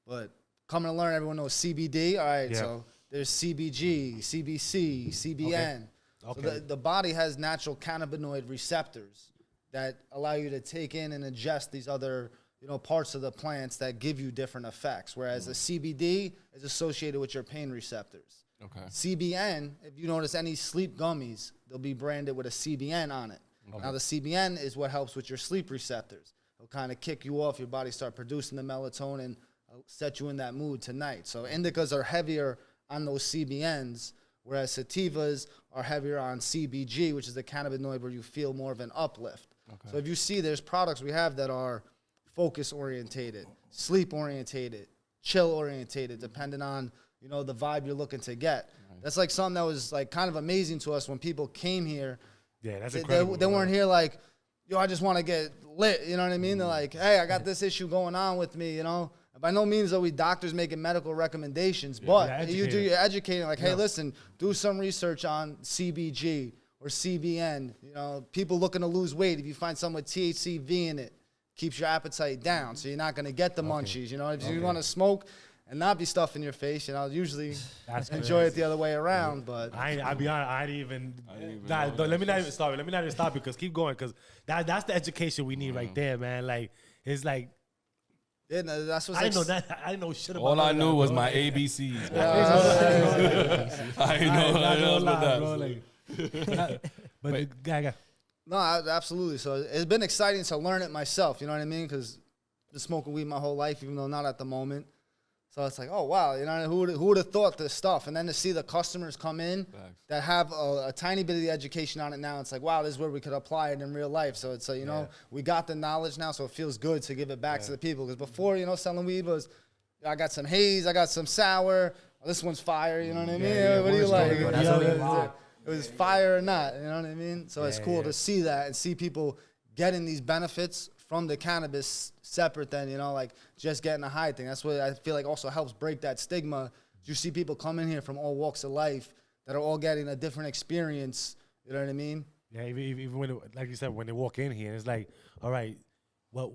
But coming to learn, everyone knows CBD. All right, so there's CBG, CBC, CBN. Okay. So the body has natural cannabinoid receptors that allow you to take in and ingest these other parts of the plants that give you different effects, whereas the CBD is associated with your pain receptors. Okay. CBN, if you notice any sleep gummies, they'll be branded with a CBN on it. Okay. Now the CBN is what helps with your sleep receptors. It'll kind of kick you off, your body start producing the melatonin, set you in that mood tonight. So indicas are heavier on those CBNs, whereas sativas are heavier on CBG, which is the cannabinoid where you feel more of an uplift. Okay. So if you see, there's products we have that are focus orientated, sleep orientated, chill orientated, depending on the vibe you're looking to get. Right. That's like something that was like kind of amazing to us when people came here. Yeah, that's incredible. They weren't here like, yo, I just want to get lit. You know what I mean? They're like, hey, I got this issue going on with me. By no means are we doctors making medical recommendations, but you're educating. Like, hey, listen, do some research on CBG or CBN. People looking to lose weight. If you find something with THCV in it, keeps your appetite down, so you're not gonna get the munchies. If you want to smoke and not be stuffing your face, usually enjoy it the other way around. But I'll be honest, I didn't even. Let me not even stop. Let me not even stop, because keep going, because that's the education we need right there, man. Like, it's like. Yeah, no, that's what I didn't know that. I didn't know shit about. All I knew was my ABCs. I know that, bro. But guy. No, absolutely. So it's been exciting to learn it myself. You know what I mean? Because I've been smoking weed my whole life, even though not at the moment. So it's like, oh wow, who would have thought this stuff? And then to see the customers come in that have a tiny bit of the education on it now, it's like, wow, this is where we could apply it in real life. So it's like, we got the knowledge now, so it feels good to give it back to the people. Because before, selling weed was, I got some haze, I got some sour. This one's fire. You know what I mean? What do you like? It was fire or not. You know what I mean? So it's cool to see that and see people getting these benefits from the cannabis separate than, like just getting a high thing. That's what I feel like also helps break that stigma. You see people come in here from all walks of life that are all getting a different experience. You know what I mean? Yeah, even when, like you said, when they walk in here, it's like, all right, what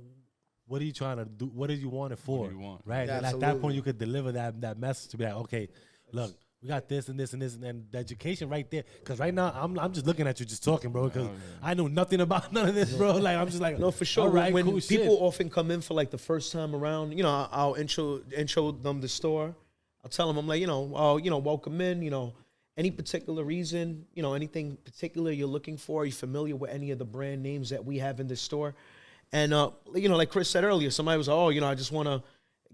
are you trying to do? What do you want it for? What do you want? Right? Yeah, and at that point, you could deliver that message to be like, okay, look, we got this and this and this, and the education right there. Because right now, I'm just looking at you, just talking, bro. Because I know nothing about none of this, bro. Like I'm just like, No, for sure. all right, when cool people shit. often come in for like the first time around, I'll intro them the store. I'll tell them, I'm like, welcome in. Any particular reason, anything particular you're looking for? Are you familiar with any of the brand names that we have in this store? And like Chris said earlier, somebody was like, I just want to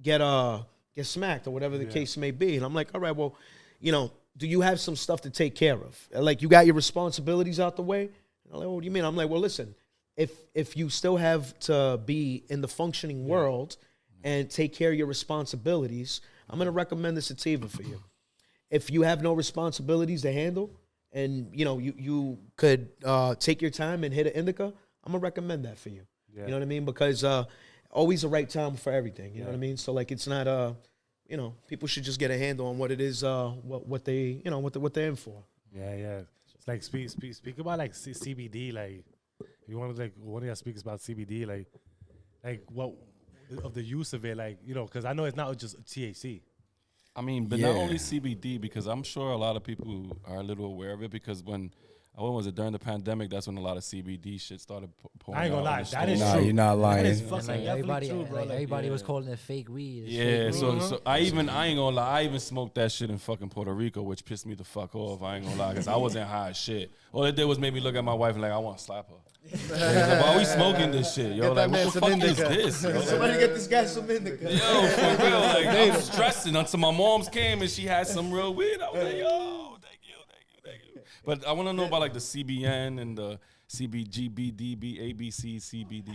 get smacked or whatever the case may be. And I'm like, all right, well, do you have some stuff to take care of? Like, you got your responsibilities out the way? And I'm like, what do you mean? I'm like, well, listen, if you still have to be in the functioning world and take care of your responsibilities, I'm going to recommend the sativa for you. If you have no responsibilities to handle and, you could take your time and hit an indica, I'm going to recommend that for you. Yeah. You know what I mean? Because always the right time for everything. You know what I mean? So, like, it's not people should just get a handle on what it is, what they, what they're in for. Yeah. It's like speak about like CBD. Like, if you want to, like, one of y'all speaks about CBD, like what of the use of it, like, because I know it's not just THC. I mean, but not only CBD, because I'm sure a lot of people are a little aware of it, because when was it, during the pandemic, that's when a lot of CBD shit started pouring out. I ain't gonna lie, that is Nah, true. you're not lying. That is And fucking like everybody, true, bro. everybody was calling it fake weed. It's Yeah, fake weed. so I ain't gonna lie, I even smoked that shit in fucking Puerto Rico, which pissed me the fuck off. I ain't gonna lie, because I wasn't high as shit. All it did was make me look at my wife and like, I want to slap her. Like, why are we smoking this shit, yo? Like, what the fuck is this? Yo? Somebody get this guy some indica. Yo, for real, like, I'm stressing until my mom's came and she had some real weed. I was like, yo, thank you. But I want to know about like the CBN and the CBG, BDB, ABC, CBD.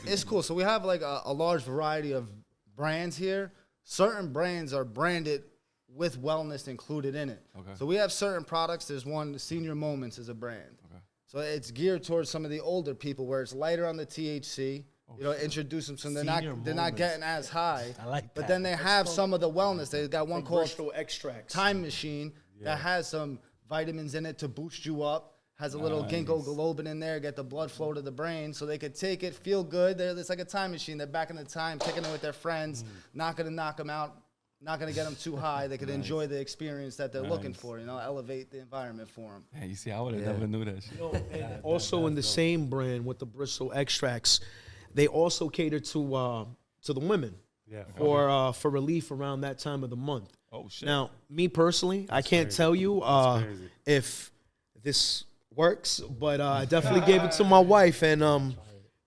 It's cool. So we have like a large variety of brands here. Certain brands are branded with wellness included in it. Okay. So we have certain products. There's one, Senior Moments is a brand. Okay. So it's geared towards some of the older people where it's lighter on the THC. Introduce them so they're not getting as high. I like that. But then they have some of the wellness. They got one called Bristol extracts. Time Machine that has some vitamins in it to boost you up. Has a little ginkgo globin in there, get the blood flow to the brain, so they could take it, feel good. It's like a time machine. They're back in the time, taking it with their friends, not gonna knock them out, not gonna get them too high. They could enjoy the experience that they're looking for. Elevate the environment for them. Hey, you see, I would have never knew that shit. And also in the same brand with the Bristol extracts, they also cater to the women. Yeah. For relief around that time of the month. Oh shit. Now, me personally, I can't tell you if this works, but I definitely gave it to my wife, and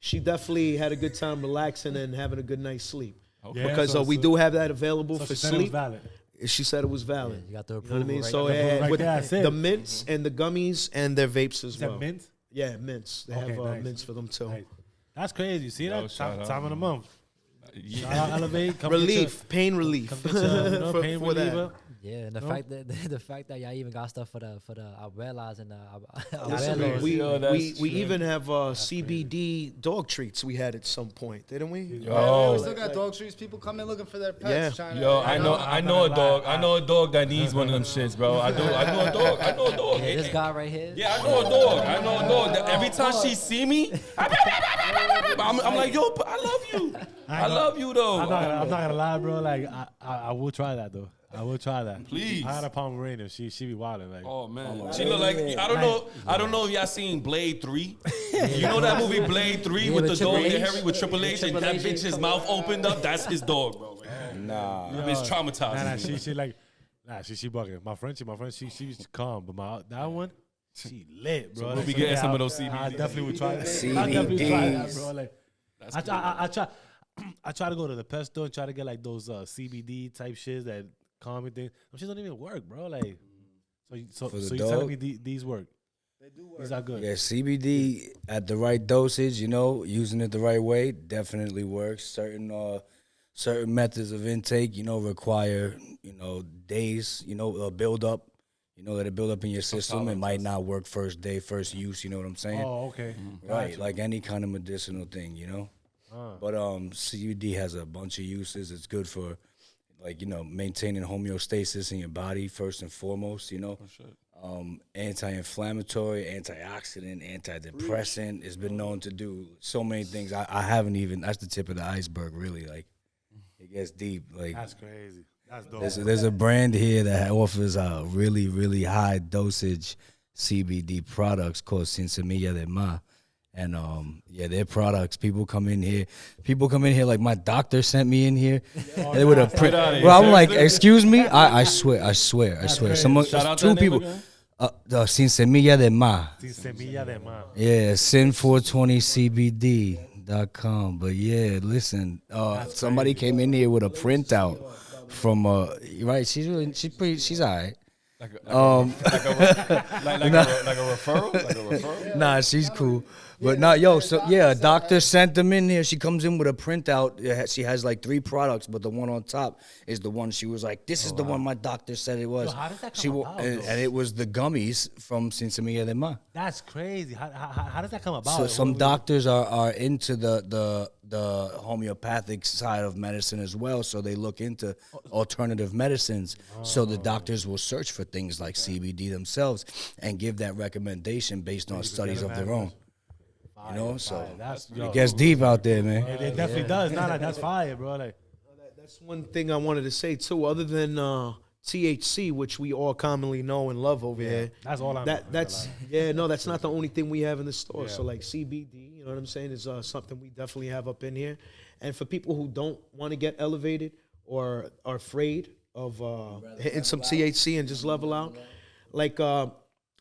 she definitely had a good time relaxing and having a good night's sleep. Okay. Because So- we do have that available So for she said it was sleep. valid. She said it was valid. You got the You know what I approval. mean? Right So there. right with there, that's it. the mints and the gummies and their vapes as Is that well. mint? Yeah, mints. They Okay, have nice. mints for them too. Nice. That's crazy. You see Yo, that? shout out, Time of the month. Yeah. Shout out Elevate. Come get Relief, pain relief. Come get your, for, pain for that. reliever. Yeah, and the fact that y'all even got stuff for the abuelas and the Listen, abuelos. we even have CBD dog treats we had at some point, didn't we? We Yo, still got dog treats. People come in looking for their pets. Yeah. Trying yo, to, I know a dog. I know a dog that needs one of them shits, bro. I know a dog. I know a dog. Yeah, this guy right here. Yeah, I know a dog. That every time she see me, I'm like, yo, but I love you. I love you though. I'm not gonna lie, bro. Like I will try that though. I will try that. Please. I had a Pomeranian. She be wilding. Like, Oh man, she look like I don't know if y'all seen Blade 3. You know that movie Blade 3 Yeah, with the with dog Triple and H? Harry with Triple H and that bitch his mouth opened up. That's his dog, bro. Nah. That bitch traumatized. Nah, she like, she bugging. My friend, she was calm, but that one, she lit, bro. we'll be getting some of those I CBD. definitely would try that. I definitely try that, bro. Like, That's I try to go to the pet store and try to get like those CBD type shits that calm me things. Them shits don't even work, bro. Like, so For the you're telling dog? me these work? They do work. These are good. Yeah, CBD at the right dosage, using it the right way definitely works. Certain methods of intake, require, days, build up, let it build up in your system. It might not work first day, first use, you know what I'm saying? Oh, okay. Right, Gotcha. like any kind of medicinal thing, But CBD has a bunch of uses. It's good for, maintaining homeostasis in your body first and foremost, anti-inflammatory, antioxidant, antidepressant. It's been known to do so many things. I haven't even, that's the tip of the iceberg, really. Like, it gets deep. Like, That's crazy. That's dope. There's a brand here that offers really, really high dosage CBD products called Sin Semilla de Ma. And their products. People come in here. Like my doctor sent me in here. And they would have print. Well, I'm like, excuse me. I swear. Someone, Shout out two that name people. again. The Sin Semilla de Ma. Sin semilla de ma. Yeah, sin420cbd.com. But yeah, listen. Somebody came in here with a printout from right. She's all right. Like a referral? Nah, she's cool. But not a doctor sent them in here. She comes in with a printout. She has like 3 products, but the one on top is the one she was like, this is the one my doctor said it was. Yo, how does that come about, and it was the gummies from Sin Semilla de Ma. That's crazy. How does that come about? So some doctors are into the homeopathic side of medicine as well, so they look into alternative medicines. So the doctors will search for things like CBD themselves and give that recommendation based on studies of their own. You know, so it gets deep out there, man. It definitely does. That's fire, bro. Like, That's one thing I wanted to say too. Other than THC, which we all commonly know and love over here. that's all I'm. That's not the only thing we have in the store. So like CBD, you know what I'm saying, is something we definitely have up in here. And for people who don't want to get elevated or are afraid of hitting some THC and just level out, like I'm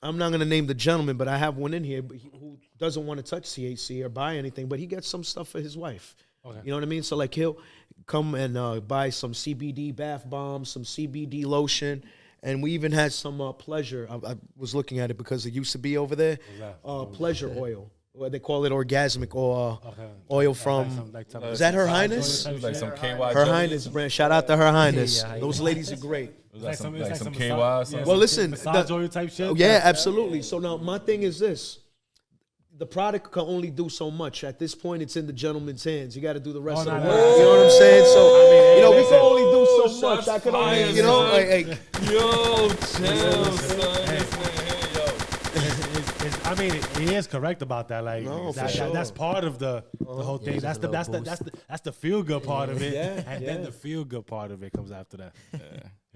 not gonna name the gentleman, but I have one in here who doesn't want to touch THC or buy anything, but he gets some stuff for his wife. Okay. You know what I mean? So like he'll come and buy some CBD bath bombs, some CBD lotion, and we even had some pleasure. I was looking at it because it used to be over there. Pleasure oil. Or they call it orgasmic or oil from. Is that Her Highness? Like some KY. Her Highness brand. Shout out to Her Highness. Those ladies are great. Like some KY. Well, listen. Massage oil type shit. Yeah, absolutely. So now my thing is this. The product can only do so much. At this point, it's in the gentleman's hands. You got to do the rest of the work. You know what I'm saying? So, we can only do so much. I can only, Yo, chill, son. He is correct about that. Like, that's part of the whole thing. That's the feel good part of it, and then the feel good part of it comes after that. You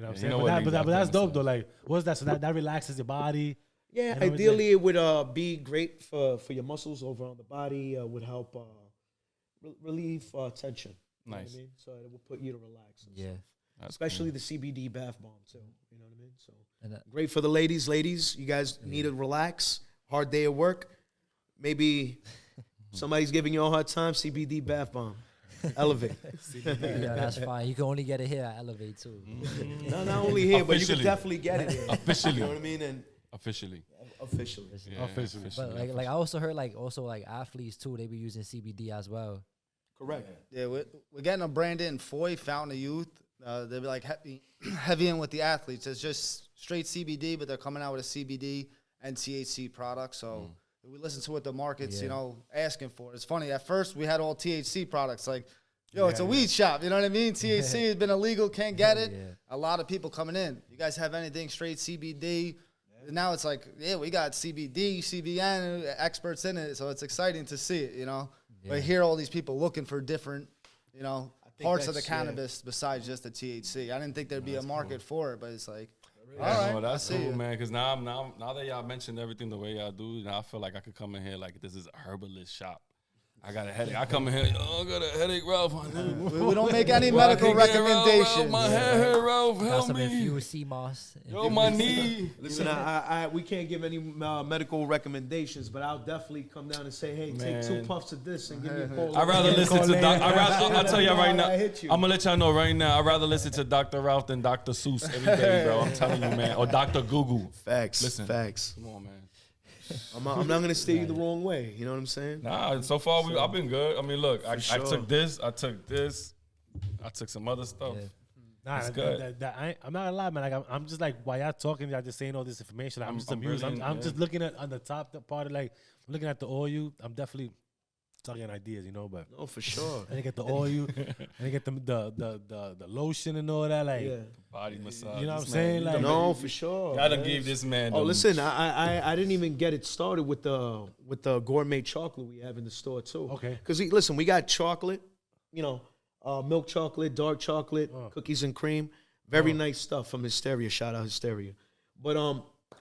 know what I'm saying? But that's dope though. Like, what's that? So that relaxes your body. Yeah, ideally it would be great for your muscles over on the body. Would help relieve tension. You know what I mean? So it will put you to relax. Especially the CBD bath bomb too. You know what I mean? So great for the ladies. Ladies, you guys need to relax. Hard day at work. Maybe somebody's giving you a hard time. CBD bath bomb. Elevate. Yeah, that's fine. You can only get it here at Elevate too. No, not only here, but you can definitely get it here. Officially. You know what I mean? And officially. But like I also heard like athletes too, they be using CBD as well. Correct. Yeah, we're getting a brand in Foy, Fountain of Youth. They'll be like heavy in with the athletes. It's just straight CBD, but they're coming out with a CBD and THC product. So we listen to what the market's asking for. It's funny. At first, we had all THC products. Like, it's a weed shop. You know what I mean? THC has been illegal. Can't get it. A lot of people coming in. You guys have anything straight CBD? Now it's like, we got CBD, CBN, experts in it. So it's exciting to see it, But hear all these people looking for different, parts of the cannabis besides just the THC. I didn't think there'd be a market for it, but it's like, all right, no, that's cool, man. Because now that y'all mentioned everything the way y'all do, now I feel like I could come in here like this is a herbalist shop. I got a headache. I come in here, I got a headache, Ralph. We don't make any medical recommendations. My head, Ralph, Got help some me. infused sea moss. Yo, my knee. Listen, we can't give any medical recommendations, but I'll definitely come down and say, hey, take 2 puffs of this and give me a call. I'd rather listen to I'll tell you right now. I'm going to let y'all know right now. I'd rather listen to Dr. Ralph than Dr. Seuss every day, bro. I'm telling you, man. Or Dr. Google. Facts. Listen. Facts. Come on, man. I'm not going to steer you the wrong way. You know what I'm saying? Nah, so far I've been good. I mean, look, I took this. I took some other stuff. Nah, it's good. I'm not gonna lie, man. Like I'm just like while y'all talking, y'all just saying all this information. I'm just amused. really, I'm just looking at on the top part of like looking at the oil. I'm definitely talking ideas, but oh, for sure. I didn't get the oil, and I get the lotion and all that, like body massage. You know what I'm saying? Like no, for sure. Y'all done gave this man. Oh, listen, I didn't even get it started with the gourmet chocolate we have in the store too. Okay. Because we got chocolate, milk chocolate, dark chocolate, cookies and cream, Very nice stuff from Hysteria. Shout out Hysteria. But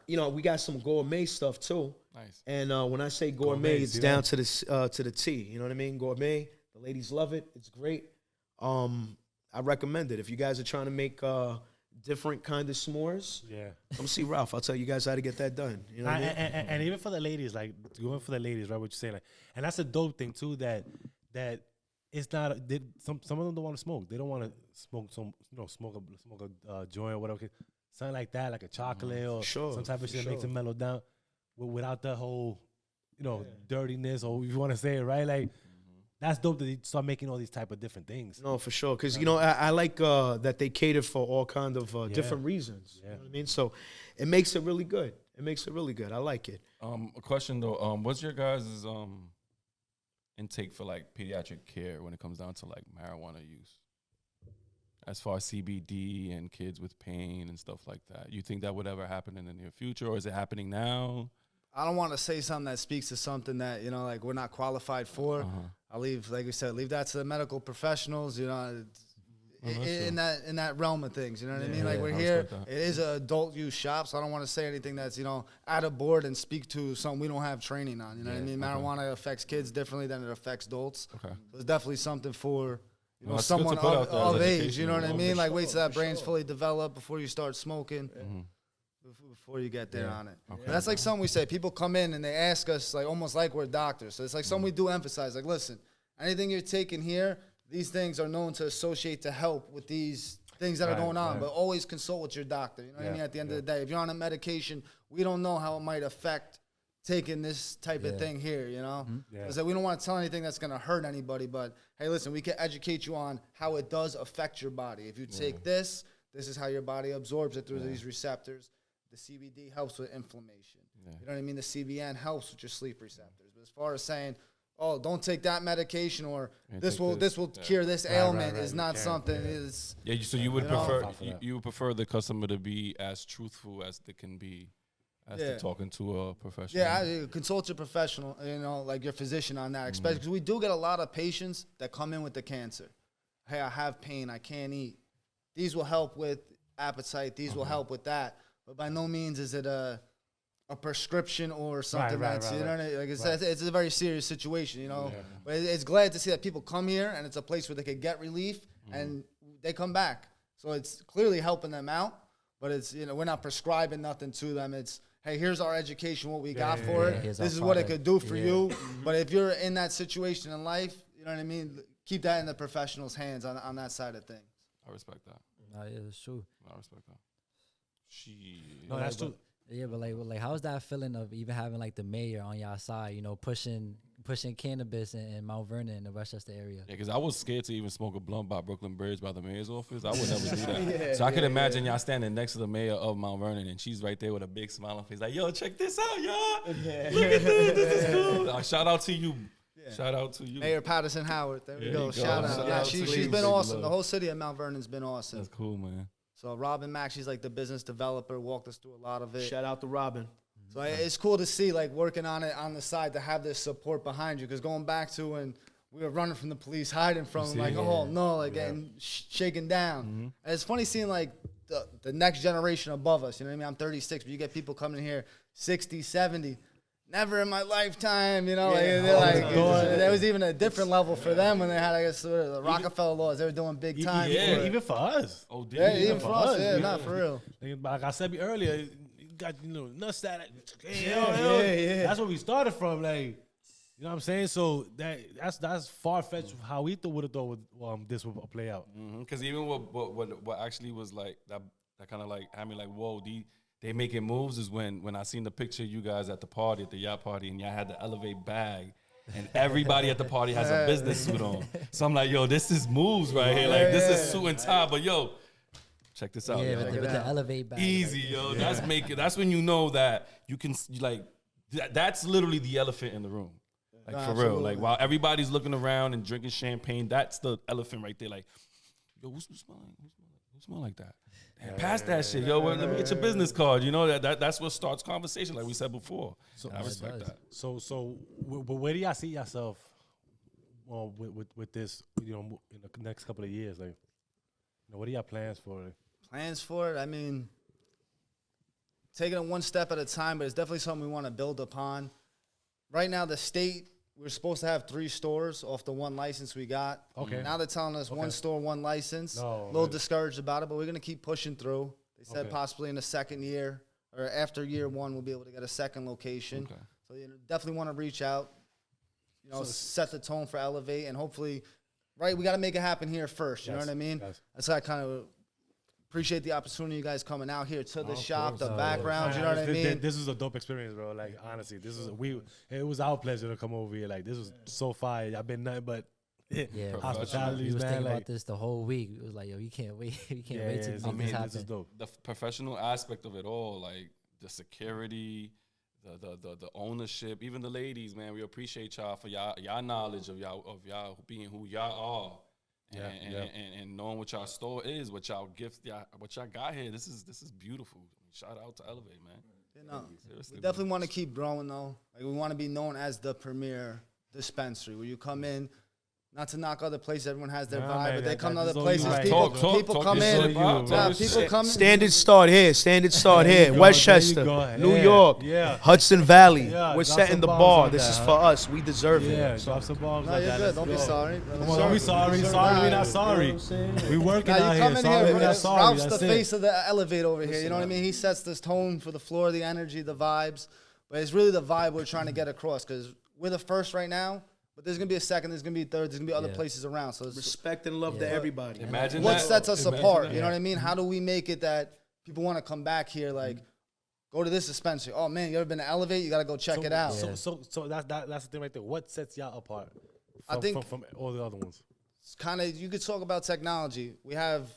you know, we got some gourmet stuff too. Nice. And when I say gourmet, it's down to the T. You know what I mean? Gourmet. The ladies love it. It's great. I recommend it if you guys are trying to make different kind of s'mores. Yeah. Come see Ralph. I'll tell you guys how to get that done. You know what I mean? And even for the ladies, like going for the ladies, right? What you're saying, like, and that's a dope thing too. That it's not. Some of them don't want to smoke. They don't want to smoke smoke a joint or whatever. Something like that, like a chocolate or some type of shit that makes them mellow down, without the whole, dirtiness, or if you want to say it right, like. That's dope that they start making all these type of different things. No, for sure. Because, I like that they cater for all kind of different reasons. You know what I mean? So it makes it really good. I like it. A question, though. What's your guys' intake for, like, pediatric care when it comes down to, like, marijuana use? As far as CBD and kids with pain and stuff like that. You think that would ever happen in the near future, or is it happening now? I don't want to say something that speaks to something that, like, we're not qualified for. I'll leave, like we said, leave that to the medical professionals, in that realm of things, you know what I mean? Like, we're here, it is an adult use shop, so I don't want to say anything that's, out of board and speak to something we don't have training on, you know what I mean? Marijuana affects kids differently than it affects adults. So it's definitely something for, someone of age, you know what I mean? Like, wait till that brain's fully developed before you start smoking. Before you get there on it. That's like something we say. People come in and they ask us, like, almost like we're doctors. So it's like something we do emphasize. Like, listen, anything you're taking here, these things are known to associate to help with these things that are going on. But always consult with your doctor. You know what I mean? At the end of the day, if you're on a medication, we don't know how it might affect taking this type of thing here, Because we don't want to tell anything that's going to hurt anybody. But, hey, listen, we can educate you on how it does affect your body. If you take this is how your body absorbs it through these receptors. The CBD helps with inflammation. You know what I mean? The CBN helps with your sleep receptors. But as far as saying, oh, don't take that medication or this will cure this ailment is not something. Is so you would prefer you would prefer the customer to be as truthful as they can be as they're talking to a professional. Yeah, consult your professional, like your physician on that, especially because we do get a lot of patients that come in with the cancer. Hey, I have pain, I can't eat. These will help with appetite. These will help with that. But by no means is it a prescription or something that's, you know what I mean? Like it's a very serious situation, But it's glad to see that people come here and it's a place where they could get relief and they come back. So it's clearly helping them out, but it's, we're not prescribing nothing to them. It's, hey, here's our education, what we got for it. This is what it could do for you. But if you're in that situation in life, you know what I mean? Keep that in the professional's hands on that side of things. I respect that. Yeah, that's true. I respect that. No, that's true. Yeah, but like, how's that feeling of even having like the mayor on your side, pushing cannabis in Mount Vernon and the Westchester area? Yeah, because I was scared to even smoke a blunt by Brooklyn Bridge by the mayor's office. I would never do that. So I could imagine y'all standing next to the mayor of Mount Vernon, and she's right there with a big smile on her face, like, yo, check this out, y'all. Look at this. This is cool. Shout out to you. Shout out to you. Mayor Patterson Howard. There we go. Shout out. She's been awesome. The whole city of Mount Vernon's been awesome. That's cool, man. So Robin Mack, she's like the business developer, walked us through a lot of it. Shout out to Robin. So it's cool to see, like, working on it on the side to have this support behind you. Because going back to when we were running from the police, hiding from them, getting shaken down. And it's funny seeing, like, the next generation above us. You know what I mean? I'm 36, but you get people coming here 60, 70. Never in my lifetime, there was even a different level for them when they had, I guess, the Rockefeller laws. They were doing big time. Yeah, even for us. Oh, even for us. Not for real. Like I said earlier, you got nuts that. That's where we started from. Like, you know what I'm saying? So that's far fetched how we would have thought this would play out. Because even what actually was like that kind of like had me like, whoa, they making moves is when I seen the picture of you guys at the party, at the yacht party, and y'all had the Elevate bag, and everybody at the party has a business suit on. So I'm like, yo, this is moves right here. Like, this is suit and tie, but yo, check this out. Yeah, with the Elevate bag. Easy, yo. That's when you know that you can, like, that's literally the elephant in the room. Like, for real. Like, while everybody's looking around and drinking champagne, that's the elephant right there. Like, yo, who smell like that? Damn, pass that shit, yo. Let me get your business card. That's what starts conversation, like we said before. So I respect that. So where do y'all see yourself with this? In the next couple of years, like, what are y'all plans for it? Plans for it? I mean, taking it one step at a time, but it's definitely something we want to build upon. Right now, the state, we're supposed to have 3 stores off the 1 license we got. Okay. Now they're telling us 1 store, 1 license. No, a little really? discouraged about it, but we're going to keep pushing through. They said Okay. possibly in the second year or after year 1, we'll be able to get a second location. Okay. So you definitely want to reach out, you know, set the tone for Elevate, and hopefully, right, we got to make it happen here first. You know Yes, what I mean? yes. That's why I kind of appreciate the opportunity you guys coming out here to the Of shop, course. the background. You know what I mean? This is a dope experience, bro. Like, honestly, it was our pleasure to come over here. Like, this was so fire. I've been nothing but Yeah, hospitality, we was man. thinking Like, about this the whole week. It was like, yo, you can't wait. You can't wait to yeah, make this happen. this is dope. The professional aspect of it all, like the security, the ownership, even the ladies, man. We appreciate y'all for y'all knowledge of y'all being who y'all are. Yeah, And knowing what y'all store is, what y'all gifts, what y'all got here. This is beautiful. Shout out to Elevate, man. You know, Seriously, we definitely want to keep growing, though. Like, we want to be known as the premier dispensary, where you come in. Not to knock other places, everyone has their Nah, vibe, man, but they that- come to that's other all places. you right. People Talk come your in. shit, Bob. Nah, Talk your people shit. come. Standard start here. Standard start here. go, Westchester, there you go. New Yeah, York, yeah. Hudson Valley. Yeah, We're drop setting some the bombs bar. on This that, is huh? for us. We deserve Yeah, it. drop some bombs No, like you're that. good. Let's Don't be go. sorry. Come on, don't be sorry. Sorry, we're not sorry. We working Now out you here. come in Sorry, here, we're not sorry. Ralph's the That's it. face of the Elevate over here. You know what I mean? He sets this tone for the floor, the energy, the vibes. But it's really the vibe we're trying to get across, because we're the first right now, but there's going to be a second, there's going to be a third, there's going to be other Yeah. places around. So it's Respect and love to Yeah. everybody. Imagine what that. sets us Imagine apart. that. You know what I mean? How do we make it that people want to come back here? Like, go to this dispensary. Oh man, you ever been to Elevate? You got to go check it out. So that's the thing right there. What sets y'all apart? I From, think- from all the other ones. It's kind of, you could talk about technology. We have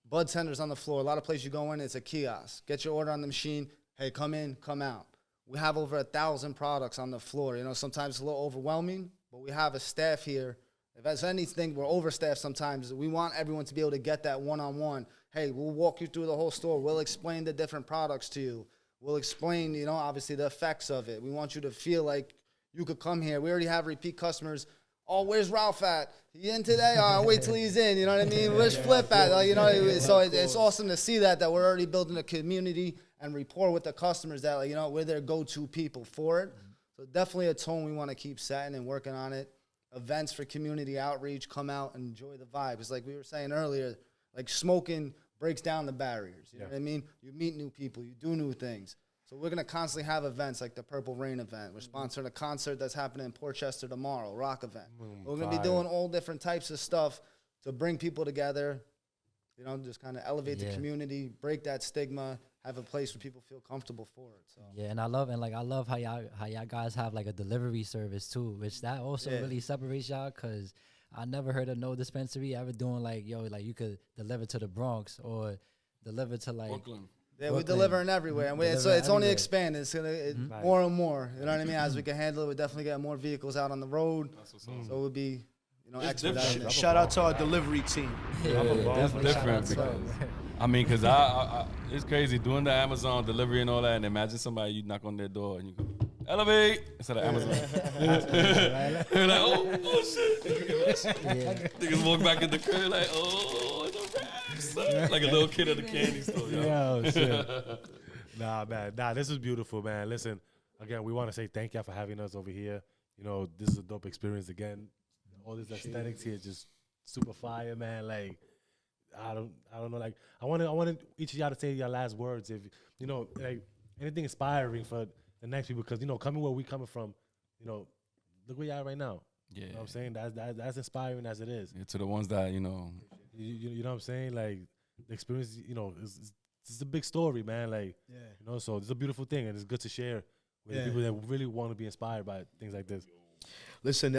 bud tenders on the floor. A lot of places you go in, it's a kiosk. Get your order on the machine. Hey, come in, come out. We have over 1,000 products on the floor. You know, sometimes it's a little overwhelming, but we have a staff here. If there's anything, we're overstaffed sometimes. We want everyone to be able to get that one-on-one. Hey, we'll walk you through the whole store. We'll explain the different products to you. We'll explain, you know, obviously the effects of it. We want you to feel like you could come here. We already have repeat customers. Oh, where's Ralph at? He in today? Oh, wait till he's in. You know what I mean? Where's Flip at? Like, you know, so it's awesome to see that we're already building a community and rapport with the customers that, like, you know, we're their go-to people for it. So definitely a tone we want to keep setting and working on it. Events for community outreach, come out and enjoy the vibe. It's like we were saying earlier, like smoking breaks down the barriers. You know what I mean? You meet new people, you do new things. So we're going to constantly have events like the Purple Rain event. We're sponsoring a concert that's happening in Portchester tomorrow, rock event. We're going to be doing all different types of stuff to bring people together, you know, just kind of elevate the community, break that stigma, have a place where people feel comfortable for it. So Yeah, and I love how y'all guys have like a delivery service too, which that also really separates y'all, cause I never heard of no dispensary ever doing like, yo, like you could deliver to the Bronx or deliver to like Brooklyn. yeah, we're Brooklyn. delivering everywhere, and so Delivering it's only everywhere. expanding. It's gonna more and more. You know what I mean? As we can handle it, we definitely get more vehicles out on the road. So we'll be, you know, It's expediting different. it. Shout out to our delivery team. definitely shout out Different to because them. I mean, cause I it's crazy doing the Amazon delivery and all that, and imagine somebody you knock on their door and you go Elevate instead of Amazon. You're like, oh shit. Niggas walk back in the crib like, oh, it's a wrap, son. Like a little kid at the candy store. Yo. Yeah, shit. Nah, man. Nah, this is beautiful, man. Listen, again, we want to say thank y'all for having us over here. You know, this is a dope experience again. All this aesthetics here, just super fire, man. Like, I don't know. Like, I wanted each of y'all to say your last words. If you know, like anything inspiring for the next people, because you know, coming where we coming from, you know, look where y'all right now. Yeah. You know what I'm saying? That's inspiring as it is. Yeah, to the ones that, you know, You know what I'm saying? Like the experience, you know, it's a big story, man. Like, you know, so it's a beautiful thing, and it's good to share with the people that really want to be inspired by things like this. Listen,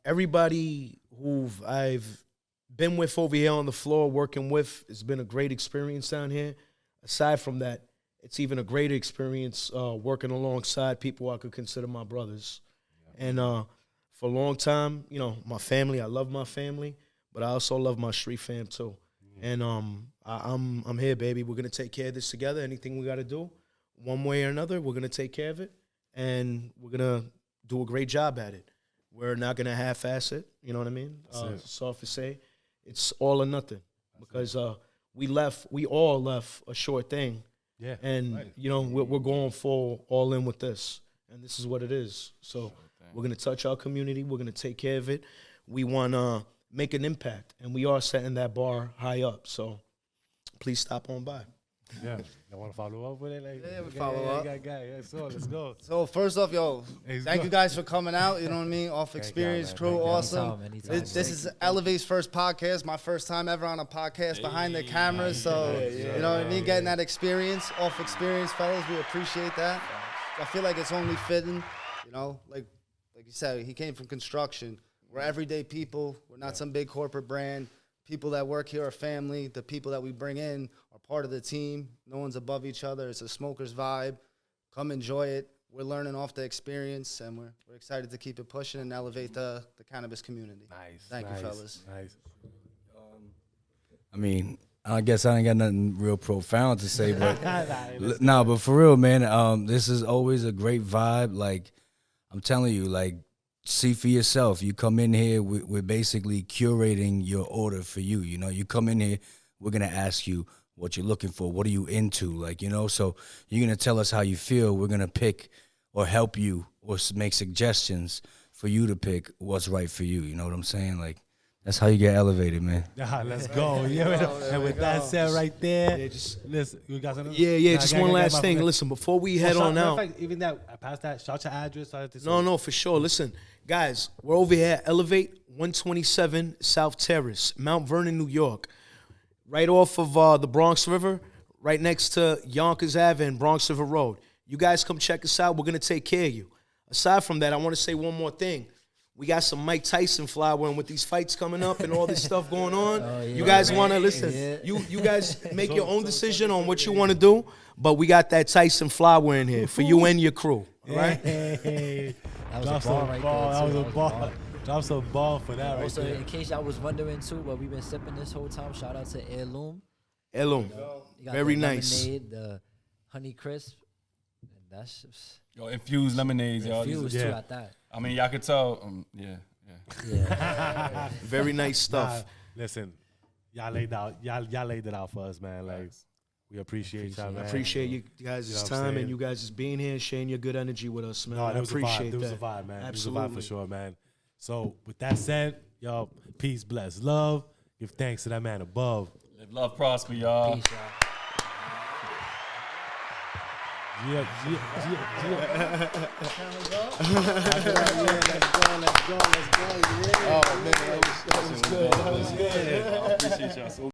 everybody who I've been with over here on the floor, working with, it's been a great experience down here. Aside from that, it's even a greater experience working alongside people I could consider my brothers. And for a long time, you know, my family, I love my family, but I also love my street fam too. And I'm here, baby. We're going to take care of this together. Anything we got to do, one way or another, we're going to take care of it. And we're going to do a great job at it. We're not going to half-ass it. You know what I mean? Soft to say. It's all or nothing. Because we all left a short thing. Yeah. And, you know, we're going full all in with this. And this is what it is. So we're going to touch our community. We're going to take care of it. We want to make an impact. And we are setting that bar high up. So please stop on by. Yeah. You want to follow up with it? Like, Yeah, we follow up. Yeah, so let's go. So first off, yo, thank you guys for coming out. You know what I mean? Off Experience man. Crew, Thank you. awesome. Anytime. This is Elevate's first podcast. My first time ever on a podcast behind the camera. So you know what I mean? Getting that experience, off Experience, fellas. We appreciate that. I feel like it's only fitting. You know, like you said, he came from construction. We're everyday people. We're not some big corporate brand. People that work here are family. The people that we bring in are part of the team. No one's above each other. It's a smoker's vibe. Come enjoy it. We're learning off the experience, and we're excited to keep it pushing and elevate the cannabis community. Nice. Thank you, fellas. Nice. I mean, I guess I ain't got nothing real profound to say, but but for real, man, this is always a great vibe. Like, I'm telling you, like, see for yourself. You come in here, we're basically curating your order for you. You know, you come in here, we're going to ask you what you're looking for. What are you into? Like, you know, so you're going to tell us how you feel. We're going to pick or help you or make suggestions for you to pick what's right for you. You know what I'm saying? Like, that's how you get elevated, man. Let's go. And with that said right there, listen, you got something? Just one last thing. Listen, before we head on out. Fact, even that, past that, shout your address. No, for sure. Listen, guys, we're over here at Elevate 127 South Terrace, Mount Vernon, New York. Right off of the Bronx River, right next to Yonkers Ave and Bronx River Road. You guys come check us out. We're going to take care of you. Aside from that, I want to say one more thing. We got some Mike Tyson flower, and with these fights coming up and all this stuff going on, you guys want to listen. You guys make your own decision on what you want to do, but we got that Tyson flower in here for you and your crew. All right? That was a ball right there. That was a too. ball. Drop some ball for that right Also, there. in case y'all was wondering too, what we've been sipping this whole time, shout out to Heirloom. Heirloom. You got Very the nice. lemonade, the honey crisp. And that's just Yo, infused lemonades, y'all. infused too at that. I mean, y'all could tell. Yeah. Very nice stuff. Listen, y'all laid it out for us, man. Like, we appreciate y'all, man. I appreciate you guys' You know what I'm time saying? and you guys just being here and sharing your good energy with us, man. No, I that was a vibe. appreciate It was a that. vibe, man. Absolutely. It was a vibe for sure, man. So, with that said, y'all, peace, bless, love. Give thanks to that man above. Live, love, prosper, y'all. Peace, y'all. Yeah. Let's go. Oh, man, that was good. That was good. I appreciate y'all so